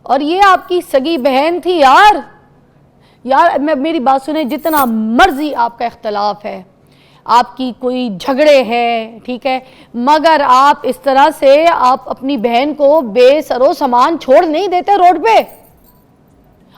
और ये आपकी सगी बहन थी यार। मेरी बात सुने, जितना मर्जी आपका इख्तलाफ है, आपकी कोई झगड़े हैं, ठीक है, मगर आप इस तरह से आप अपनी बहन को बेसरो सामान छोड़ नहीं देते रोड पे।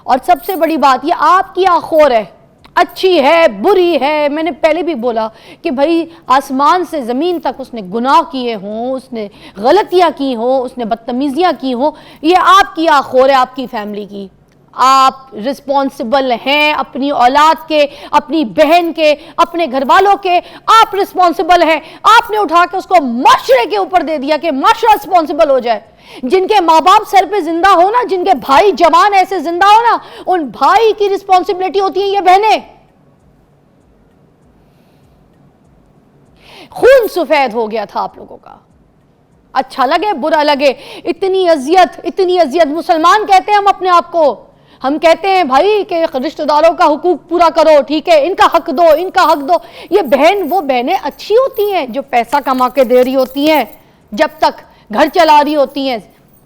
और सबसे बड़ी बात, ये आपकी आखोर है, अच्छी है बुरी है। मैंने पहले भी बोला कि भाई आसमान से ज़मीन तक उसने गुनाह किए हों, उसने गलतियां की हों, उसने बदतमीजियां की हों, ये आपकी आखोर है, आपकी फैमिली की। आप रिस्पॉन्सिबल हैं अपनी औलाद के, अपनी बहन के, अपने घर वालों के, आप रिस्पॉन्सिबल हैं। आपने उठा के उसको माशरे के ऊपर दे दिया कि माशरा रिस्पॉन्सिबल हो जाए। जिनके माँ बाप सर पे जिंदा हो ना, जिनके भाई जवान ऐसे जिंदा हो ना, उन भाई की रिस्पॉन्सिबिलिटी होती है ये बहनें। खून सफेद हो गया था आप लोगों का, अच्छा लगे बुरा लगे, इतनी अजियत मुसलमान कहते हैं हम अपने आप को, हम कहते हैं भाई कि रिश्तेदारों का हुकूक पूरा करो, ठीक है, इनका हक दो, इनका हक दो। ये बहन, वो बहनें अच्छी होती हैं जो पैसा कमा के दे रही होती हैं, जब तक घर चला रही होती हैं,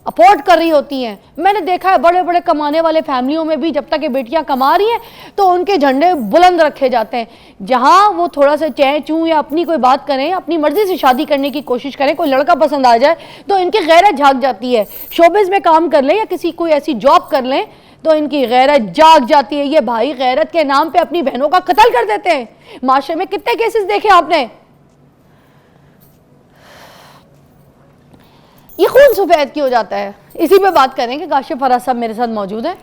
अफोर्ड कर रही होती हैं। मैंने देखा है बड़े बड़े कमाने वाले फैमिलियों में भी जब तक ये बेटियां कमा रही हैं तो उनके झंडे बुलंद रखे जाते हैं। जहां वो थोड़ा सा चैं चूं या अपनी कोई बात करें, अपनी मर्जी से शादी करने की कोशिश करें, कोई लड़का पसंद आ जाए तो इनकी गैरत झाग जाती है। शोबिज़ में काम कर लें या किसी कोई ऐसी जॉब कर लें तो इनकी गैरत जाग जाती है। ये भाई गैरत के नाम पे अपनी बहनों का कत्ल कर देते हैं। माशरे में कितने केसेस देखे आपने? ये खून सफेद क्यों हो जाता है? इसी पे बात करेंगे। काशिफ फराज साहब मेरे साथ मौजूद हैं।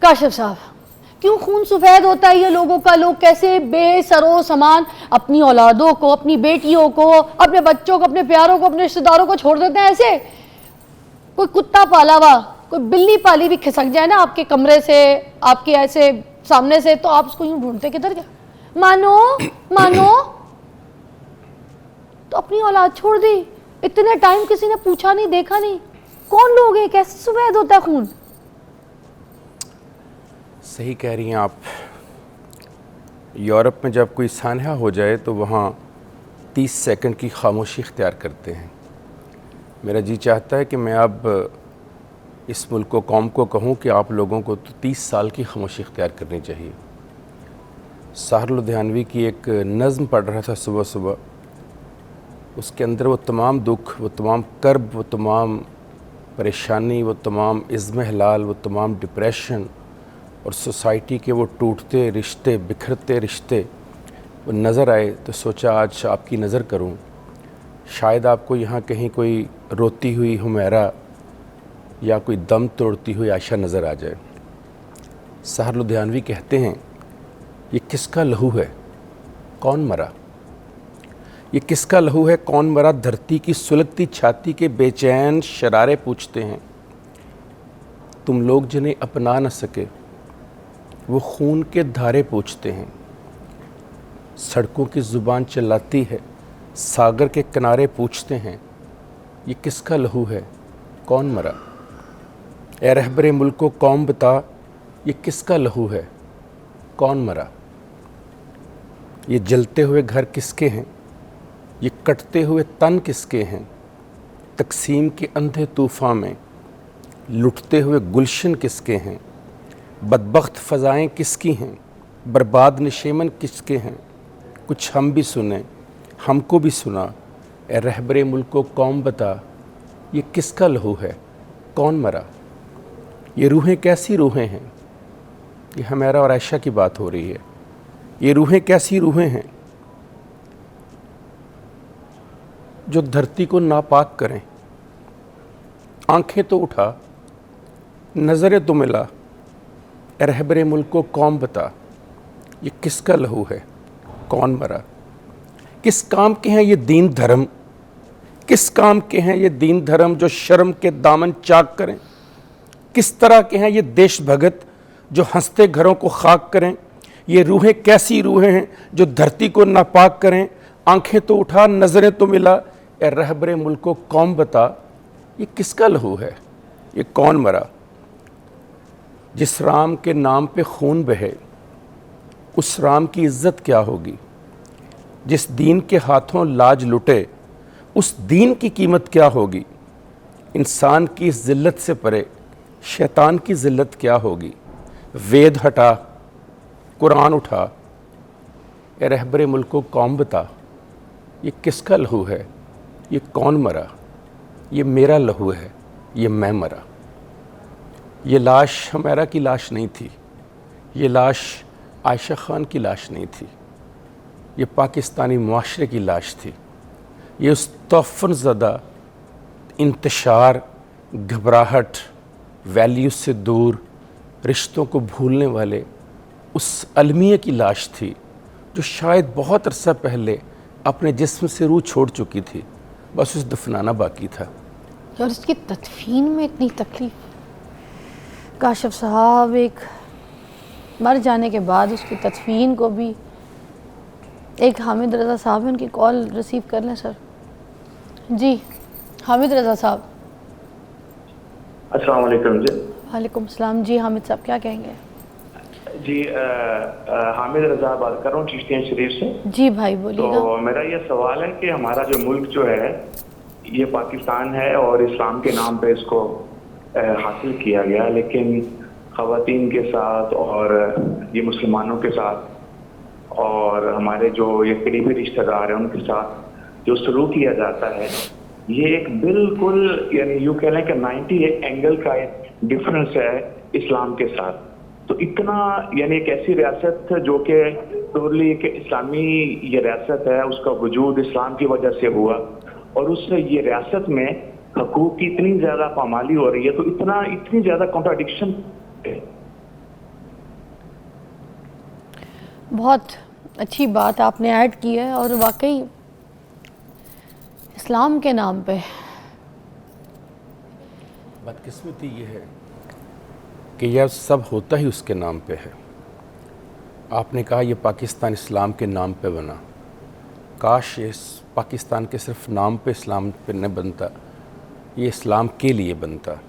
काशिफ साहब, क्यों खून सफेद होता है ये लोगों का? लोग कैसे बेसरो सामान अपनी औलादों को, अपनी बेटियों को, अपने बच्चों को, अपने प्यारों को, अपने रिश्तेदारों को छोड़ देते हैं ऐसे? कोई कुत्ता पाला हुआ, कोई बिल्ली पाली भी खिसक जाए ना आपके कमरे से, आपके ऐसे सामने से, तो आप उसको यूं ढूंढते किधर गया, मानो मानो, तो अपनी औलाद छोड़ दी। इतने टाइम किसी ने पूछा नहीं, देखा नहीं, कौन लोग हैं? कैसे सफेद होता है खून? सही कह रही हैं आप। यूरोप में जब कोई सानहा हो जाए तो वहाँ 30 सेकंड की खामोशी इख्तियार करते हैं। मेरा जी चाहता है कि मैं अब इस मुल्क को, कौम को कहूँ कि आप लोगों को तो 30 साल की खामोशी इख्तियार करनी चाहिए। साहर लुधियानवी की एक नज़्म पढ़ रहा था सुबह सुबह, उसके अंदर वो तमाम दुख, वो तमाम कर्ब, वो तमाम परेशानी, वो तमाम इज़्म हलाल, वो तमाम डिप्रेशन और सोसाइटी के वो टूटते रिश्ते, बिखरते रिश्ते वो नज़र आए तो सोचा आज आपकी नज़र करूं। शायद आपको यहाँ कहीं कोई रोती हुई हुमैरा या कोई दम तोड़ती हुई आयशा नज़र आ जाए। साहर लुधियानवी कहते हैं, ये किसका लहू है, कौन मरा? ये किसका लहू है, कौन मरा? धरती की सुलगती छाती के बेचैन शरारे पूछते हैं। तुम लोग जिन्हें अपना न सके वो खून के धारे पूछते हैं। सड़कों की ज़ुबान चिल्लाती है, सागर के किनारे पूछते हैं, ये किसका लहू है, कौन मरा? ए रहबरे मुल्क को कौम बता, ये किसका लहू है, कौन मरा? ये जलते हुए घर किसके हैं, ये कटते हुए तन किसके हैं? तकसीम के अंधे तूफ़ान में लुटते हुए गुलशन किसके हैं? बदबख्त फ़ज़ाएँ किसकी हैं, बर्बाद निशेमन किसके हैं? कुछ हम भी सुने, हमको भी सुना, ए रहबरे मुल्क को कौम बता, ये किसका लहू है, कौन मरा। ये रूहें कैसी रूहें हैं, ये हमारा और आयशा की बात हो रही है। ये रूहें कैसी रूहें हैं जो धरती को नापाक करें। आंखें तो उठा, नज़रें तो मिला, ए रहबरे मुल्क को कौम बता, ये किसका लहू है, कौन मरा। किस काम के हैं ये दीन धर्म, किस काम के हैं ये दीन धर्म जो शर्म के दामन चाक करें। किस तरह के हैं ये देश भगत जो हंसते घरों को खाक करें। ये रूहें कैसी रूहें हैं जो धरती को नापाक करें। आंखें तो उठा, नज़रें तो मिला, ए रहबरे मुल्क को कौम बता, ये किसका लहू है, ये कौन मरा। जिस राम के नाम पे खून बहे, उस राम की इज्जत क्या होगी। जिस दीन के हाथों लाज लुटे, उस दीन की कीमत क्या होगी। इंसान की इस जिल्लत से परे शैतान की जिल्लत क्या होगी। वेद हटा, कुरान उठा, ए रहबरे मुल्क को कौम बता, ये किसका लहू है, ये कौन मरा। ये मेरा लहू है, ये मैं मरा। ये लाश हमारा की लाश नहीं थी, ये लाश आयशा खान की लाश नहीं थी, ये पाकिस्तानी मुआशरे की लाश थी। ये उस तौफ़न ज़दा इंतशार, घबराहट, वैल्यूज़ से दूर, रिश्तों को भूलने वाले उस अलमिया की लाश थी जो शायद बहुत अरसा पहले अपने जिस्म से रूह छोड़ चुकी थी, बस उस दफनाना बाकी था। और इसकी तदफीन में इतनी तकलीफ। काशिफ साहब एक मर जाने के बाद उसकी तदफीन को भी, एक हामिद रज़ा साहब उनकी कॉल रिसीव कर लें सर। जी हामिद रज़ा साहब। अस्सलाम वालेकुम जी। वालेकुम सलाम। जी हामिद साहब क्या कहेंगे। जी हामिद रज़ा बात कर रहा हूँ चिश्तिया शरीफ से। जी भाई बोलिएगा। तो मेरा ये सवाल है कि हमारा जो मुल्क जो है ये पाकिस्तान है और इस्लाम के नाम पे इसको हासिल किया गया, लेकिन ख़वातीन के साथ और ये मुसलमानों के साथ और हमारे जो ये करीबी रिश्तेदार हैं उनके साथ जो सलूक किया जाता है, ये एक बिल्कुल यानी यूँ कह लें कि 90 एंगल का एक डिफरेंस है इस्लाम के साथ। तो इतना यानी एक ऐसी रियासत जो कि टोटली एक इस्लामी ये रियासत है, उसका वजूद इस्लाम की वजह से हुआ और उस ये रियासत में हकूक़ की इतनी ज़्यादा पामाली हो रही है, तो इतनी ज़्यादा कॉन्ट्राडिक्शन है। बहुत अच्छी बात आपने ऐड की है और वाकई इस्लाम के नाम पे बदकिस्मती ये है कि यह सब होता ही उसके नाम पे है। आपने कहा यह पाकिस्तान इस्लाम के नाम पे बना, काश ये पाकिस्तान के सिर्फ नाम पे इस्लाम पे न बनता, ये इस्लाम के लिए बनता।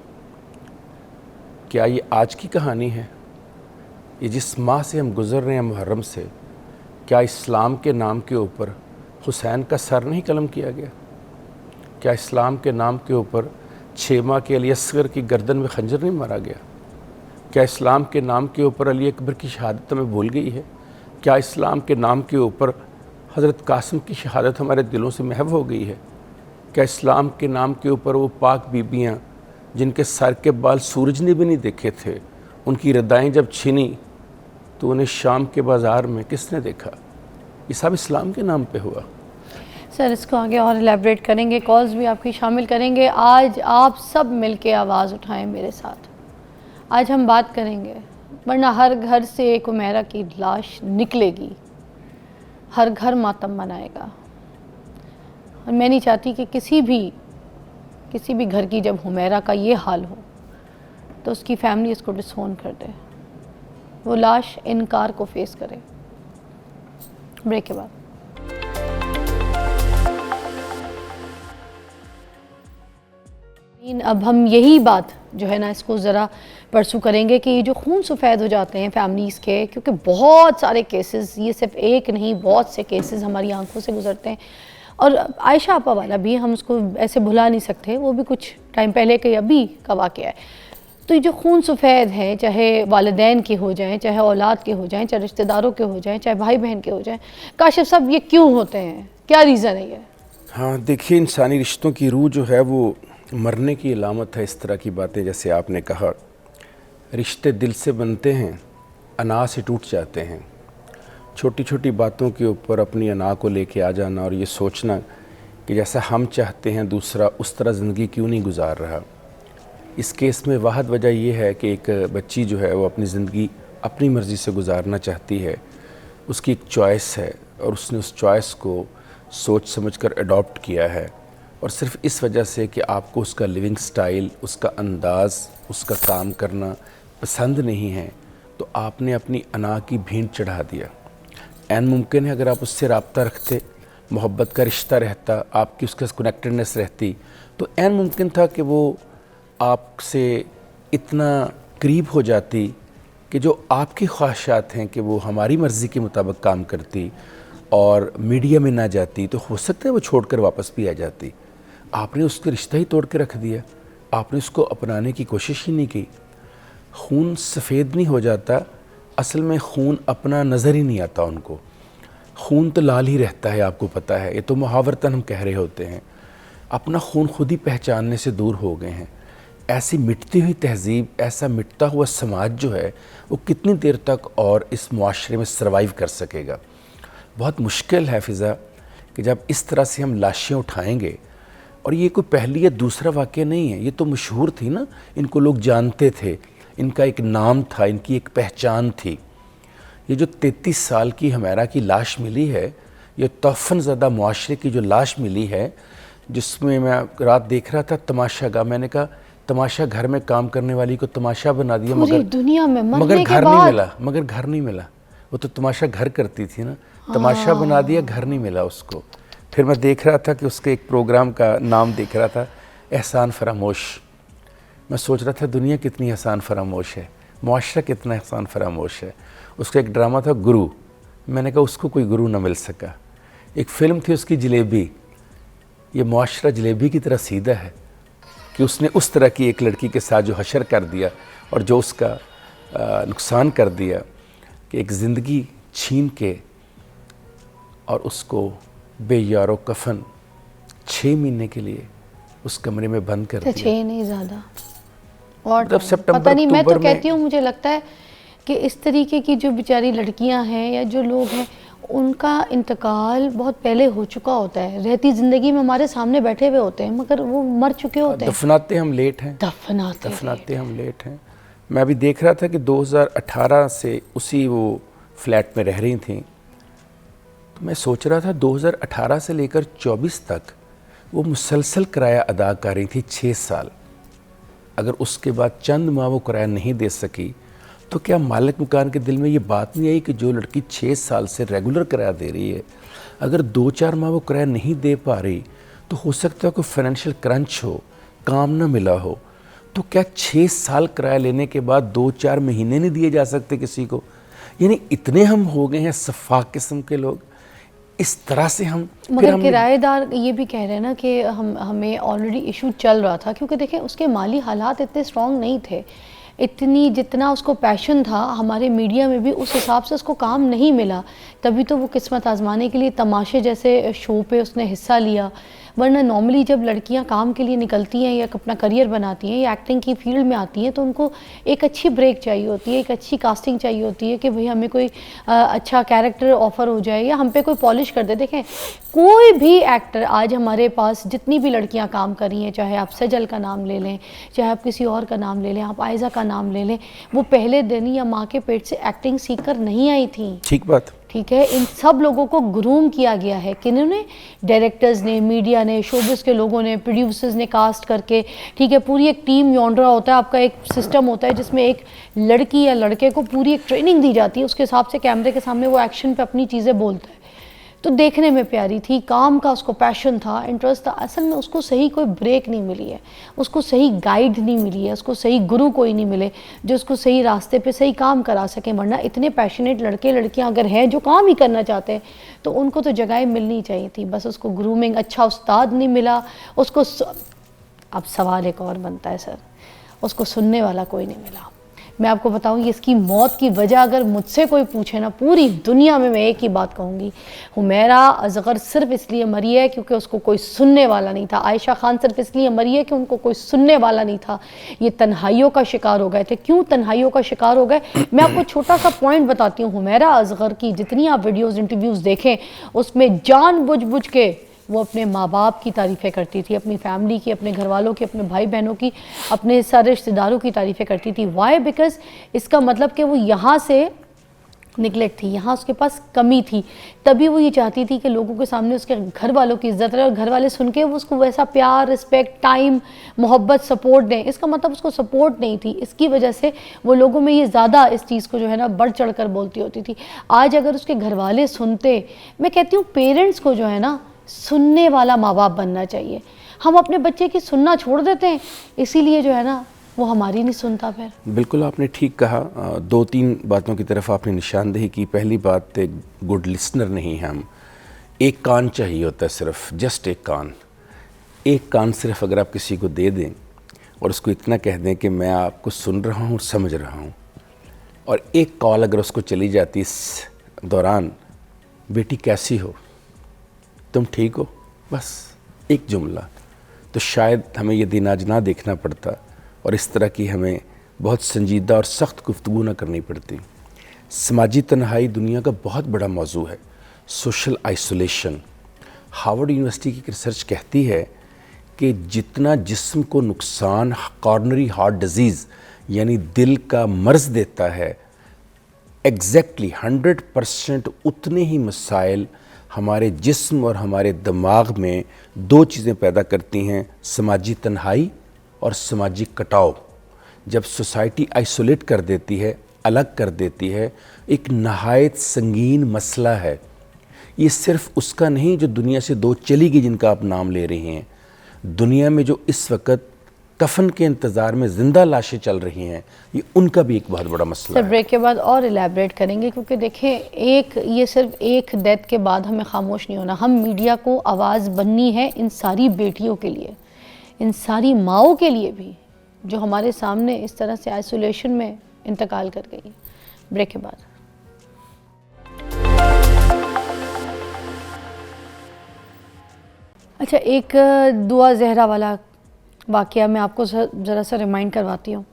क्या ये आज की कहानी है? ये जिस माह से हम गुज़र रहे हैं मुहर्रम से, क्या इस्लाम के नाम के ऊपर हुसैन का सर नहीं कलम किया गया? क्या इस्लाम के नाम के ऊपर 6 माह के अली असगर की गर्दन में खंजर नहीं मारा गया? क्या इस्लाम के नाम के ऊपर अली अकबर की शहादत हमें भूल गई है? क्या इस्लाम के नाम के ऊपर हज़रत कासिम की शहादत हमारे दिलों से महव हो गई है? क्या इस्लाम के नाम के ऊपर वो पाक बीबियाँ जिनके सर के बाल सूरज ने भी नहीं देखे थे, उनकी रदाएँ जब छीनी तो उन्हें शाम के बाज़ार में किसने देखा? ये सब इस्लाम के नाम पे हुआ। सर इसको आगे और एलेबरेट करेंगे, कॉल्स भी आपकी शामिल करेंगे। आज आप सब मिलके आवाज़ उठाएं मेरे साथ, आज हम बात करेंगे, वरना हर घर से एक उमेरा की लाश निकलेगी, हर घर मातम मनाएगा। और मैं नहीं चाहती कि किसी भी घर की जब हुमैरा का ये हाल हो तो उसकी फैमिली इसको डिसोन कर दे, वो लाश इनकार को फेस करे। ब्रेक के बाद अब हम यही बात जो है ना इसको ज़रा परसू करेंगे कि जो खून सफ़ेद हो जाते हैं फैमिलीज़ के, क्योंकि बहुत सारे केसेस, ये सिर्फ एक नहीं बहुत से केसेस हमारी आंखों से गुजरते हैं। और आयशा आपा वाला भी हम उसको ऐसे भुला नहीं सकते, वो भी कुछ टाइम पहले के अभी का वाक़या है। तो ये जो खून सफ़ेद है, चाहे वालिदैन के हो जाएं, चाहे औलाद के हो जाएं, चाहे रिश्तेदारों के हो जाएं, चाहे भाई बहन के हो जाएं, काशिफ साहब ये क्यों होते हैं, क्या रीज़न है ये? हाँ, देखिए, इंसानी रिश्तों की रूह जो है वो मरने की अलामत है। इस तरह की बातें, जैसे आपने कहा, रिश्ते दिल से बनते हैं, अना से टूट जाते हैं। छोटी छोटी बातों के ऊपर अपनी अना को लेके आ जाना और ये सोचना कि जैसा हम चाहते हैं दूसरा उस तरह ज़िंदगी क्यों नहीं गुजार रहा। इस केस में वाहद वजह ये है कि एक बच्ची जो है वो अपनी ज़िंदगी अपनी मर्ज़ी से गुजारना चाहती है, उसकी एक चॉइस है और उसने उस चॉइस को सोच समझकर अडॉप्ट किया है। और सिर्फ़ इस वजह से कि आपको उसका लिविंग स्टाइल, उसका अंदाज़, उसका काम करना पसंद नहीं है, तो आपने अपनी अना की भींट चढ़ा दिया। ऐन मुमकिन है अगर आप उससे रब्ता रखते, मोहब्बत का रिश्ता रहता, आपकी उसके कनेक्टेडनेस रहती, तो ऐन मुमकिन था कि वो आपसे इतना करीब हो जाती कि जो आपकी ख्वाहिशात हैं कि वो हमारी मर्ज़ी के मुताबिक काम करती और मीडिया में ना जाती, तो हो सकता है वो छोड़कर वापस भी आ जाती। आपने उसका रिश्ता ही तोड़ के रख दिया, आपने उसको अपनाने की कोशिश ही नहीं की। खून सफ़ेद नहीं हो जाता, असल में खून अपना नज़र ही नहीं आता उनको। खून तो लाल ही रहता है, आपको पता है, ये तो मुहावरतन हम कह रहे होते हैं। अपना खून खुद ही पहचानने से दूर हो गए हैं। ऐसी मिटती हुई तहज़ीब, ऐसा मिटता हुआ समाज जो है वो कितनी देर तक और इस मुआशरे में सर्वाइव कर सकेगा। बहुत मुश्किल है फ़िज़ा कि जब इस तरह से हम लाशें उठाएंगे। और ये कोई पहली या दूसरा वाक़या नहीं है, ये तो मशहूर थी ना, इनको लोग जानते थे, इनका एक नाम था, इनकी एक पहचान थी। ये जो 33 साल की हमेरा की लाश मिली है, ये तोफ़न ज़दा मुआशरे की जो लाश मिली है, जिसमें मैं रात देख रहा था तमाशागा, मैंने कहा तमाशा घर में काम करने वाली को तमाशा बना दिया, पूरी दुनिया में मगर घर नहीं मिला, मगर घर नहीं मिला। वो तो तमाशा घर करती थी ना, तमाशा बना दिया, घर नहीं मिला उसको। फिर मैं देख रहा था कि उसके एक प्रोग्राम का नाम देख रहा था, एहसान फरामोश। मैं सोच रहा था दुनिया कितनी एहसान फरामोश है, मुआशरा कितना एहसान फरामोश है। उसका एक ड्रामा था गुरु, मैंने कहा उसको कोई गुरु ना मिल सका। एक फ़िल्म थी उसकी जलेबी, ये मुआशरा जलेबी की तरह सीधा है कि उसने उस तरह की एक लड़की के साथ जो हशर कर दिया और जो उसका नुकसान कर दिया कि एक ज़िंदगी छीन के और उसको बेयारो कफन 6 महीने के लिए उस कमरे में बंद कर दिया। 6 नहीं ज़्यादा, और मतलब सितंबर पता नहीं, मैं तो अक्टूबर में कहती हूँ, मुझे लगता है कि इस तरीके की जो बेचारी लड़कियां हैं या जो लोग हैं, उनका इंतकाल बहुत पहले हो चुका होता है। रहती ज़िंदगी में हमारे सामने बैठे हुए होते हैं, मगर वो मर चुके होते हैं। दफनाते हम लेट हैं, दफनाते हम लेट हैं। मैं अभी देख रहा था कि 2018 से उसी वो फ्लैट में रह रही थी, तो मैं सोच रहा था 2018 से लेकर 24 तक वो मुसलसल किराया अदा कर रही थी 6 साल। अगर उसके बाद चंद माह वो किराया नहीं दे सकी, तो क्या मालिक मकान के दिल में ये बात नहीं आई कि जो लड़की 6 साल से रेगुलर किराया दे रही है, अगर 2-4 माह वो किराया नहीं दे पा रही, तो हो सकता है कोई फाइनेंशियल क्रंच हो, काम ना मिला हो, तो क्या 6 साल किराया लेने के बाद 2-4 महीने नहीं दिए जा सकते किसी को? यानी इतने हम हो गए हैं सफ़ाक किस्म के लोग, इस तरह से हम। मगर किराएदार ये भी कह रहे हैं ना कि हमें ऑलरेडी इशू चल रहा था, क्योंकि देखें उसके माली हालात इतने स्ट्रॉन्ग नहीं थे, इतनी जितना उसको पैशन था हमारे मीडिया में भी उस हिसाब से उसको काम नहीं मिला। तभी तो वो किस्मत आजमाने के लिए तमाशे जैसे शो पे उसने हिस्सा लिया। वरना नॉर्मली जब लड़कियां काम के लिए निकलती हैं या अपना करियर बनाती हैं या एक्टिंग की फील्ड में आती हैं, तो उनको एक अच्छी ब्रेक चाहिए होती है, एक अच्छी कास्टिंग चाहिए होती है कि भाई हमें कोई अच्छा कैरेक्टर ऑफर हो जाए या हम पे कोई पॉलिश कर दे। देखें कोई भी एक्टर आज हमारे पास, जितनी भी लड़कियां काम कर रही हैं, चाहे आप सजल का नाम ले लें, चाहे आप किसी और का नाम ले लें, आप आयज़ा का नाम ले लें, वो पहले दिन या माँ के पेट से एक्टिंग सीख कर नहीं आई थी। ठीक बात, ठीक है। इन सब लोगों को ग्रूम किया गया है, किन्होंने? डायरेक्टर्स ने, मीडिया ने, शोबिस के लोगों ने, प्रोड्यूसर्स ने कास्ट करके। ठीक है, पूरी एक टीम यौंडरा होता है, आपका एक सिस्टम होता है जिसमें एक लड़की या लड़के को पूरी एक ट्रेनिंग दी जाती है, उसके हिसाब से कैमरे के सामने वो एक्शन पे अपनी चीज़ें बोलता है। तो देखने में प्यारी थी, काम का उसको पैशन था, इंटरेस्ट था। असल में उसको सही कोई ब्रेक नहीं मिली है, उसको सही गाइड नहीं मिली है, उसको सही गुरु कोई नहीं मिले जो उसको सही रास्ते पे सही काम करा सके। वरना इतने पैशनेट लड़के लड़कियां अगर हैं जो काम ही करना चाहते हैं, तो उनको तो जगह मिलनी चाहिए थी। बस उसको ग्रूमिंग, अच्छा उस्ताद नहीं मिला उसको। अब सवाल एक और बनता है सर, उसको सुनने वाला कोई नहीं मिला। मैं आपको बताऊं, ये इसकी मौत की वजह अगर मुझसे कोई पूछे ना, पूरी दुनिया में मैं एक ही बात कहूँगी, हुमैरा असगर सिर्फ इसलिए मरी है क्योंकि उसको कोई सुनने वाला नहीं था। आयशा खान सिर्फ इसलिए मरी है कि उनको कोई सुनने वाला नहीं था। ये तन्हाइयों का शिकार हो गए थे। क्यों तन्हाइयों का शिकार हो गए? मैं आपको छोटा सा पॉइंट बताती हूँ। हुमैरा असगर की जितनी आप वीडियोज़ इंटरव्यूज़ देखें, उसमें जानबूझ के वो अपने माँ बाप की तारीफ़ें करती थी, अपनी फैमिली की, अपने घर वालों की, अपने भाई बहनों की, अपने सारे रिश्तेदारों की तारीफ़ें करती थी। वाई? बिकॉज इसका मतलब कि वो यहाँ से निगलेक्ट थी, यहाँ उसके पास कमी थी, तभी वो ये चाहती थी कि लोगों के सामने उसके घर वालों की इज्जत रहे और घर वाले सुन के वो उसको वैसा प्यार, रिस्पेक्ट, टाइम, मोहब्बत, सपोर्ट दें। इसका मतलब उसको सपोर्ट नहीं थी। इसकी वजह से वो लोगों में ये ज़्यादा इस चीज़ को जो है ना बढ़ चढ़ कर बोलती होती थी। आज अगर उसके घर वाले सुनते, मैं कहती हूँ पेरेंट्स को जो है ना सुनने वाला माँ बाप बनना चाहिए। हम अपने बच्चे की सुनना छोड़ देते हैं, इसीलिए जो है ना वो हमारी नहीं सुनता। फिर बिल्कुल आपने ठीक कहा। 2-3 बातों की तरफ आपने निशानदेही की। पहली बात, एक गुड लिसनर नहीं है हम। एक कान चाहिए होता है, सिर्फ जस्ट एक कान। एक कान सिर्फ अगर आप किसी को दे दें और उसको इतना कह दें कि मैं आपको सुन रहा हूँ और समझ रहा हूँ, और एक कॉल अगर उसको चली जाती इस दौरान, बेटी कैसी हो, तुम ठीक हो, बस एक जुमला, तो शायद हमें ये दिन आज ना देखना पड़ता और इस तरह की हमें बहुत संजीदा और सख्त गुफ्तगू ना करनी पड़ती। समाजी तन्हाई दुनिया का बहुत बड़ा मौजू है। Social isolation. हार्वर्ड यूनिवर्सिटी की रिसर्च कहती है कि जितना जिस्म को नुकसान कॉर्नरी हार्ट डिजीज़ यानी दिल का मर्ज़ देता है, एग्जैक्टली 100% उतने ही मसाइल हमारे जिस्म और हमारे दिमाग में 2 चीज़ें पैदा करती हैं, समाजी तन्हाई और समाजी कटाव। जब सोसाइटी आइसोलेट कर देती है, अलग कर देती है, एक नहायत संगीन मसला है। ये सिर्फ उसका नहीं जो दुनिया से 2 चली गई, जिनका आप नाम ले रहे हैं। दुनिया में जो इस वक्त कफन के इंतज़ार में ज़िंदा लाशें चल रही हैं, ये उनका भी एक बहुत बड़ा मसला है। ब्रेक के बाद और इलेबरेट करेंगे, क्योंकि देखें ये सिर्फ एक डेथ के बाद हमें खामोश नहीं होना। हम मीडिया को आवाज़ बननी है इन सारी बेटियों के लिए, इन सारी माओं के लिए भी जो हमारे सामने इस तरह से आइसोलेशन में इंतकाल कर गई। ब्रेक के बाद अच्छा, एक दुआ जहरा वाला वाक़या मैं आपको ज़रा सा रिमाइंड करवाती हूँ।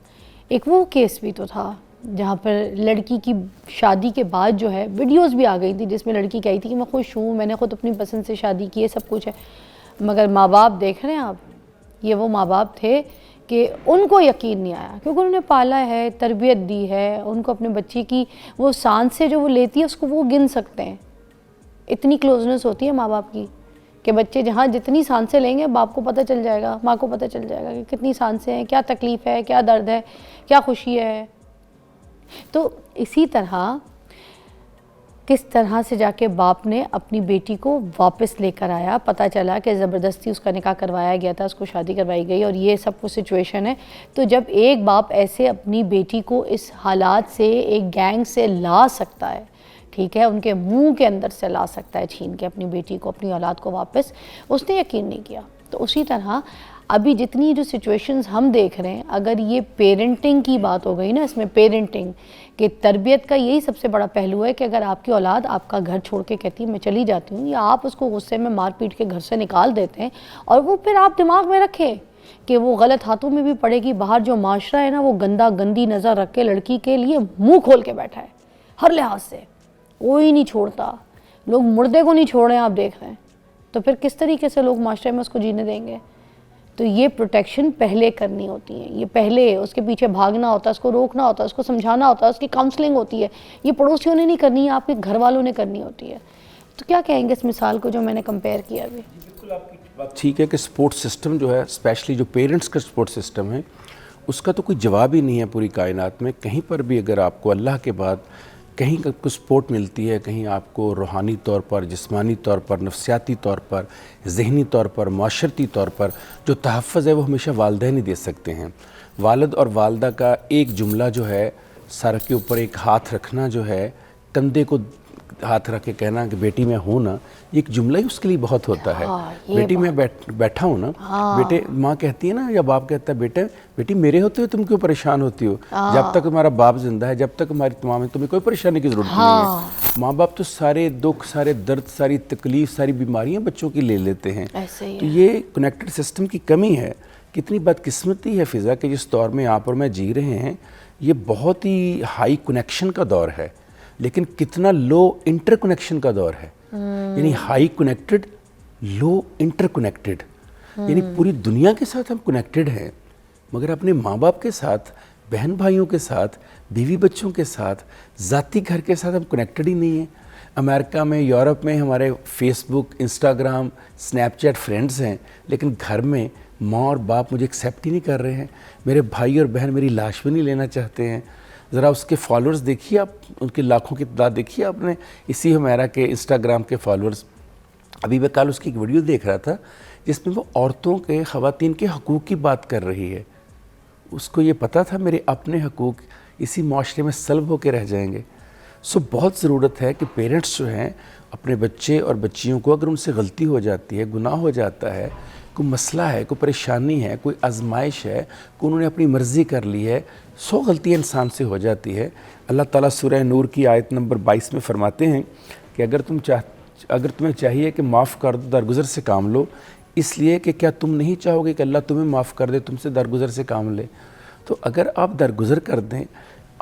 एक वो केस भी तो था जहाँ पर लड़की की शादी के बाद जो है वीडियोस भी आ गई थी, जिसमें लड़की कही थी कि मैं खुश हूँ, मैंने खुद अपनी पसंद से शादी की है, सब कुछ है। मगर माँ बाप देख रहे हैं आप, ये वो माँ बाप थे कि उनको यकीन नहीं आया, क्योंकि उन्होंने पाला है, तरबियत दी है, उनको अपने बच्चे की वो सांस से जो वो लेती है उसको वो गिन सकते हैं। इतनी क्लोजनेस होती है माँ बाप की कि बच्चे जहाँ जितनी सांसें लेंगे बाप को पता चल जाएगा, माँ को पता चल जाएगा कि कितनी सांसें हैं, क्या तकलीफ़ है, क्या दर्द है, क्या खुशी है। तो इसी तरह किस तरह से जाके बाप ने अपनी बेटी को वापस लेकर आया। पता चला कि ज़बरदस्ती उसका निकाह करवाया गया था, उसको शादी करवाई गई, और ये सब कुछ सिचुएशन है। तो जब एक बाप ऐसे अपनी बेटी को इस हालात से, एक गैंग से ला सकता है, ठीक है, उनके मुंह के अंदर से ला सकता है छीन के अपनी बेटी को, अपनी औलाद को वापस, उसने यकीन नहीं किया। तो उसी तरह अभी जितनी जो सिचुएशंस हम देख रहे हैं, अगर ये पेरेंटिंग की बात हो गई ना, इसमें पेरेंटिंग के तरबियत का यही सबसे बड़ा पहलू है कि अगर आपकी औलाद आपका घर छोड़ के कहती है मैं चली जाती हूँ, या आप उसको गुस्से में मार पीट के घर से निकाल देते हैं, और वो फिर आप दिमाग में रखें कि वो गलत हाथों में भी पड़ेगी। बाहर जो माशरा है ना, वो गंदी नज़र रख के लड़की के लिए मुँह खोल के बैठा है हर लिहाज से, कोई नहीं छोड़ता। लोग मुर्दे को नहीं छोड़ रहे हैं, आप देख रहे हैं। तो फिर किस तरीके से लोग माशरे में उसको जीने देंगे? तो ये प्रोटेक्शन पहले करनी होती है, ये पहले उसके पीछे भागना होता है, उसको रोकना होता है, उसको समझाना होता है, उसकी काउंसलिंग होती है। ये पड़ोसियों ने नहीं करनी है, आपके घर वालों ने करनी होती है। तो क्या कहेंगे इस मिसाल को जो मैंने कंपेयर किया अभी? बिल्कुल आपकी बात ठीक है कि सपोर्ट सिस्टम जो है, स्पेशली जो पेरेंट्स का सपोर्ट सिस्टम है, उसका तो कोई जवाब ही नहीं है पूरी कायनात में। कहीं पर भी अगर आपको अल्लाह के बाद कहीं आपको सपोर्ट मिलती है, कहीं आपको रूहानी तौर पर, जिस्मानी तौर पर, नफ्सियाती तौर पर, ज़हनी तौर पर, माशरती तौर पर जो तहफ़्फ़ुज़ है, वो हमेशा वालिदैन ही दे सकते हैं। वालिद और वालदा का एक जुमला जो है, सर के ऊपर एक हाथ रखना जो है, कंधे को हाथ रख के कहना कि बेटी मैं हूँ ना, ये एक जुमला ही उसके लिए बहुत होता है। बेटी मैं बैठा हूँ ना, बेटे माँ कहती है ना या बाप कहता है बेटी मेरे होते हुए तुम क्यों परेशान होती हो, जब तक तुम्हारा बाप जिंदा है, जब तक हमारी तुम्हें कोई परेशानी की जरूरत नहीं है। माँ बाप तो सारे दुख, सारे दर्द, सारी तकलीफ, सारी बीमारियाँ बच्चों की ले लेते हैं। तो ये कनेक्टेड सिस्टम की कमी है। कितनी बदकिस्मती है फ़िज़ा कि जिस दौर में आप और मैं जी रहे हैं, ये बहुत ही हाई कनेक्शन का दौर है, लेकिन कितना लो इंटरकनेक्शन का दौर है। यानी हाई कनेक्टेड, लो इंटरकनेक्टेड, यानी पूरी दुनिया के साथ हम कनेक्टेड हैं, मगर अपने माँ बाप के साथ, बहन भाइयों के साथ, बीवी बच्चों के साथ, ज़ाती घर के साथ हम कनेक्टेड ही नहीं हैं। अमेरिका में, यूरोप में हमारे फेसबुक, इंस्टाग्राम, स्नैपचैट फ्रेंड्स हैं, लेकिन घर में माँ और बाप मुझे एक्सेप्ट ही नहीं कर रहे हैं। मेरे भाई और बहन मेरी लाश भी नहीं लेना चाहते हैं। ज़रा उसके फॉलोअर्स देखिए आप, उनके लाखों की तादाद देखिए आपने, इसी हमारा के इंस्टाग्राम के फॉलोअर्स। अभी मैं कल उसकी एक वीडियो देख रहा था जिसमें वो औरतों के, ख़वातीन के हकूक़ की बात कर रही है। उसको ये पता था मेरे अपने हकूक़ इसी माशरे में सल्ब होकर रह जाएंगे। सो बहुत ज़रूरत है कि पेरेंट्स जो हैं अपने बच्चे और बच्चियों को, अगर उनसे गलती हो जाती है, गुनाह हो जाता है, कोई मसला है, कोई परेशानी है, कोई आजमाइश है, कोई उन्होंने अपनी मर्ज़ी कर ली है, 100 गलतियाँ इंसान से हो जाती है। अल्लाह ताला सूरह नूर की आयत नंबर 22 में फरमाते हैं कि अगर तुम्हें चाहिए कि माफ़ कर दो, दरगुज़र से काम लो, इसलिए कि क्या तुम नहीं चाहोगे कि अल्लाह तुम्हें माफ़ कर दे, तुमसे दरगुज़र से काम ले। तो अगर आप दरगुज़र कर दें,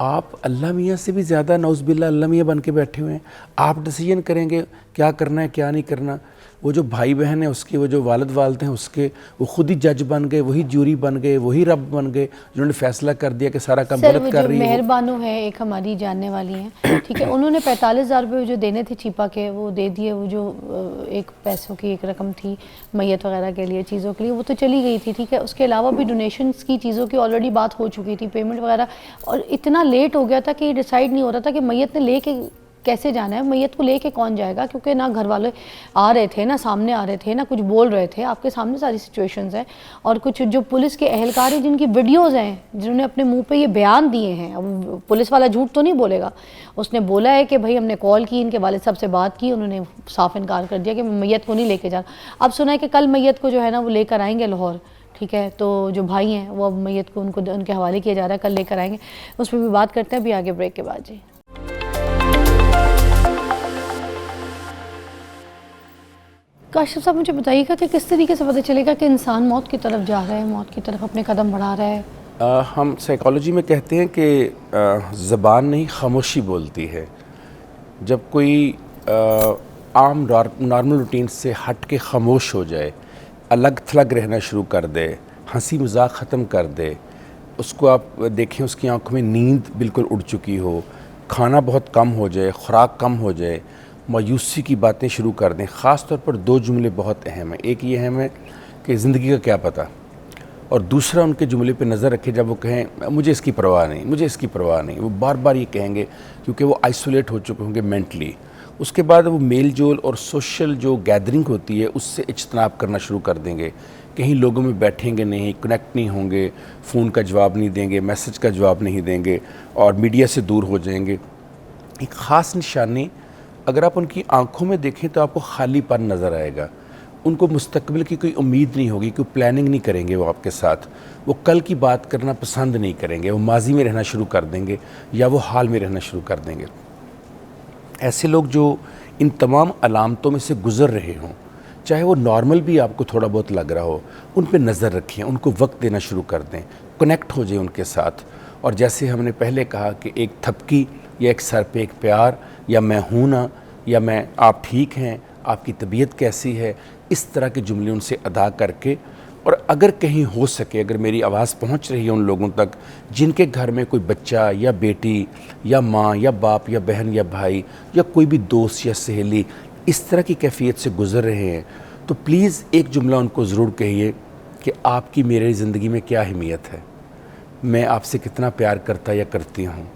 आप अल्लाह मियाँ से भी ज़्यादा नौज़बिल्ला अल्लाह मियाँ बन के बैठे हुए हैं। आप डिसीजन करेंगे क्या करना है क्या नहीं करना। वो जो भाई बहन है उसके, वो जो वालिद वालिद हैं उसके, वो खुद ही जज बन गए, वही जूरी बन गए, वही रब बन गए, जिन्होंने फैसला कर दिया कि सारा काम गलत कर रही है। मेहरबानो है, एक हमारी जानने वाली हैं, ठीक है, उन्होंने 45,000 रुपये जो देने थे छिपा के वो दे दिए। वो जो एक पैसों की एक रकम थी मैयत वगैरह के लिए, चीज़ों के लिए, वो तो चली गई थी, ठीक है। उसके अलावा भी डोनेशंस की चीज़ों की ऑलरेडी बात हो चुकी थी, पेमेंट वगैरह, और इतना लेट हो गया था कि डिसाइड नहीं हो रहा था कि मैयत ने लेके कैसे जाना है, मैयत को लेके कौन जाएगा, क्योंकि ना घर वाले आ रहे थे, ना सामने आ रहे थे, ना कुछ बोल रहे थे। आपके सामने सारी सिचुएशंस हैं। और कुछ जो पुलिस के अहलकार हैं जिनकी वीडियोस हैं, जिन्होंने अपने मुंह पे ये बयान दिए हैं, अब पुलिस वाला झूठ तो नहीं बोलेगा, उसने बोला है कि भाई हमने कॉल की, इनके वालिद साहब से बात की, उन्होंने साफ इनकार कर दिया कि मैं मैयत को नहीं लेके जा। अब सुना है कि कल मैयत को जो है ना वो लेकर आएंगे लाहौर, ठीक है। तो जो भाई हैं वो अब मैयत को उनके हवाले किया जा रहा है, कल लेकर आएंगे, उस पर भी बात करते हैं अभी आगे ब्रेक के बाद। जी काशिफ साहब, मुझे बताइएगा कि किस तरीके से पता चलेगा कि इंसान मौत की तरफ जा रहा है, मौत की तरफ अपने कदम बढ़ा रहा है। हम साइकोलॉजी में कहते हैं कि ज़बान नहीं खामोशी बोलती है। जब कोई आम नॉर्मल रूटीन से हट के खामोश हो जाए, अलग थलग रहना शुरू कर दे, हंसी मजाक ख़त्म कर दे, उसको आप देखें उसकी आंखों में नींद बिल्कुल उड़ चुकी हो, खाना बहुत कम हो जाए, खुराक कम हो जाए, मायूसी की बातें शुरू कर दें। ख़ास तौर पर 2 जुमले बहुत अहम हैं। एक ये अहम है कि ज़िंदगी का क्या पता, और दूसरा उनके जुमले पे नज़र रखें जब वो कहें मुझे इसकी परवाह नहीं, मुझे इसकी परवाह नहीं। वो बार बार ये कहेंगे क्योंकि वो आइसोलेट हो चुके होंगे मेंटली। उसके बाद वो मेल जोल और सोशल जो गैदरिंग होती है उससे इज्तनाब करना शुरू कर देंगे। कहीं लोगों में बैठेंगे नहीं, कनेक्ट नहीं होंगे, फ़ोन का जवाब नहीं देंगे, मैसेज का जवाब नहीं देंगे, और मीडिया से दूर हो जाएंगे। एक ख़ास निशानी, अगर आप उनकी आंखों में देखें तो आपको खालीपन नज़र आएगा। उनको मुस्तकबिल की कोई उम्मीद नहीं होगी, कोई प्लानिंग नहीं करेंगे वो आपके साथ। वो कल की बात करना पसंद नहीं करेंगे, वो माजी में रहना शुरू कर देंगे या वो हाल में रहना शुरू कर देंगे। ऐसे लोग जो इन तमाम अलामतों में से गुज़र रहे हों, चाहे वो नॉर्मल भी आपको थोड़ा बहुत लग रहा हो, उन पे नज़र रखें, उनको वक्त देना शुरू कर दें, कनेक्ट हो जाए उनके साथ। और जैसे हमने पहले कहा कि एक थपकी या एक सर पे एक प्यार, या मैं हूँ ना, या मैं आप ठीक हैं, आपकी तबीयत कैसी है, इस तरह के जुमले उनसे अदा करके, और अगर कहीं हो सके, अगर मेरी आवाज़ पहुंच रही है उन लोगों तक जिनके घर में कोई बच्चा या बेटी या माँ या बाप या बहन या भाई या कोई भी दोस्त या सहेली इस तरह की कैफियत से गुज़र रहे हैं, तो प्लीज़ एक जुमला उनको ज़रूर कहिए कि आपकी मेरी ज़िंदगी में क्या अहमियत है, मैं आपसे कितना प्यार करता या करती हूँ।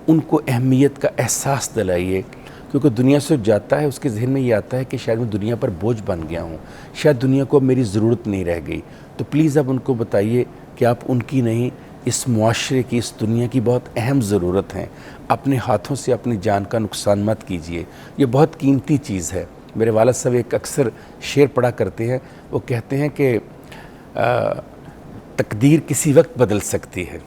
उनको अहमियत का एहसास दिलाइए, क्योंकि दुनिया से जाता है उसके जहन में ये आता है कि शायद मैं दुनिया पर बोझ बन गया हूँ, शायद दुनिया को अब मेरी ज़रूरत नहीं रह गई। तो प्लीज़ अब उनको बताइए कि आप उनकी नहीं, इस मुआशरे की, इस दुनिया की बहुत अहम ज़रूरत है। अपने हाथों से अपनी जान का नुकसान मत कीजिए, ये बहुत कीमती चीज़ है। मेरे वालिद साहब एक अक्सर शेर पढ़ा करते हैं, वो कहते हैं कि तकदीर किसी वक्त बदल सकती है।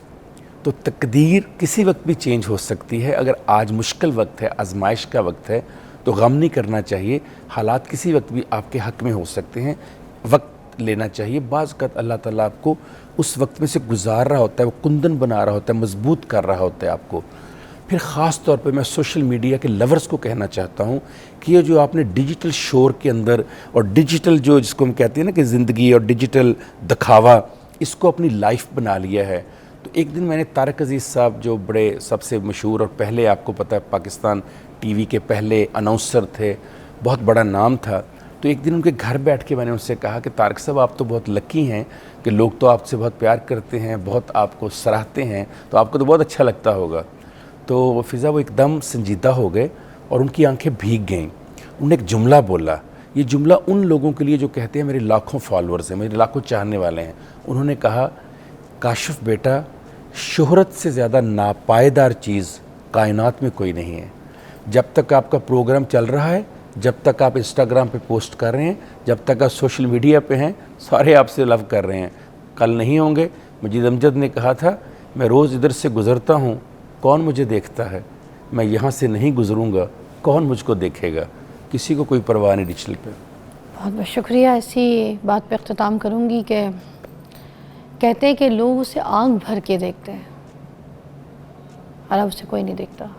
तो तकदीर किसी वक्त भी चेंज हो सकती है। अगर आज मुश्किल वक्त है, आजमाइश का वक्त है, तो गम नहीं करना चाहिए। हालात किसी वक्त भी आपके हक़ में हो सकते हैं, वक्त लेना चाहिए। बाज़ वक़्त अल्लाह ताला आपको उस वक्त में से गुजार रहा होता है, वो कुंदन बना रहा होता है, मजबूत कर रहा होता है आपको। फिर ख़ास तौर पे मैं सोशल मीडिया के लवर्स को कहना चाहता हूँ कि ये जो आपने डिजिटल शोर के अंदर और डिजिटल जो जिसको हम कहते हैं ना कि ज़िंदगी और डिजिटल दिखावा, इसको अपनी लाइफ बना लिया है। तो एक दिन मैंने तारक अज़ीज़ साहब, जो बड़े सबसे मशहूर और पहले आपको पता है पाकिस्तान टीवी के पहले अनाउंसर थे, बहुत बड़ा नाम था, तो एक दिन उनके घर बैठ के मैंने उनसे कहा कि तारक साहब आप तो बहुत लकी हैं कि लोग तो आपसे बहुत प्यार करते हैं, बहुत आपको सराहते हैं, तो आपको तो बहुत अच्छा लगता होगा। तो फ़िज़ा वो एकदम संजीदा हो गए और उनकी आंखें भीग गईं। उन्होंने एक जुमला बोला, ये जुमला उन लोगों के लिए जो कहते हैं मेरे लाखों फॉलोअर्स हैं, मेरे लाखों चाहने वाले हैं। उन्होंने कहा, काशिफ बेटा, शोहरत से ज़्यादा नापायदार चीज़ कायनात में कोई नहीं है। जब तक आपका प्रोग्राम चल रहा है, जब तक आप इंस्टाग्राम पे पोस्ट कर रहे हैं, जब तक आप सोशल मीडिया पे हैं, सारे आपसे लव कर रहे हैं, कल नहीं होंगे। मजीद अमजद ने कहा था, मैं रोज़ इधर से गुज़रता हूँ, कौन मुझे देखता है, मैं यहाँ से नहीं गुज़रूँगा, कौन मुझको देखेगा। किसी को कोई परवाह नहीं डिजिटल पे। बहुत बहुत शुक्रिया। इसी बात पे अख्तिताम करूँगी कि कहते हैं कि लोग उसे आँख भर के देखते हैं और अब उसे कोई नहीं देखता।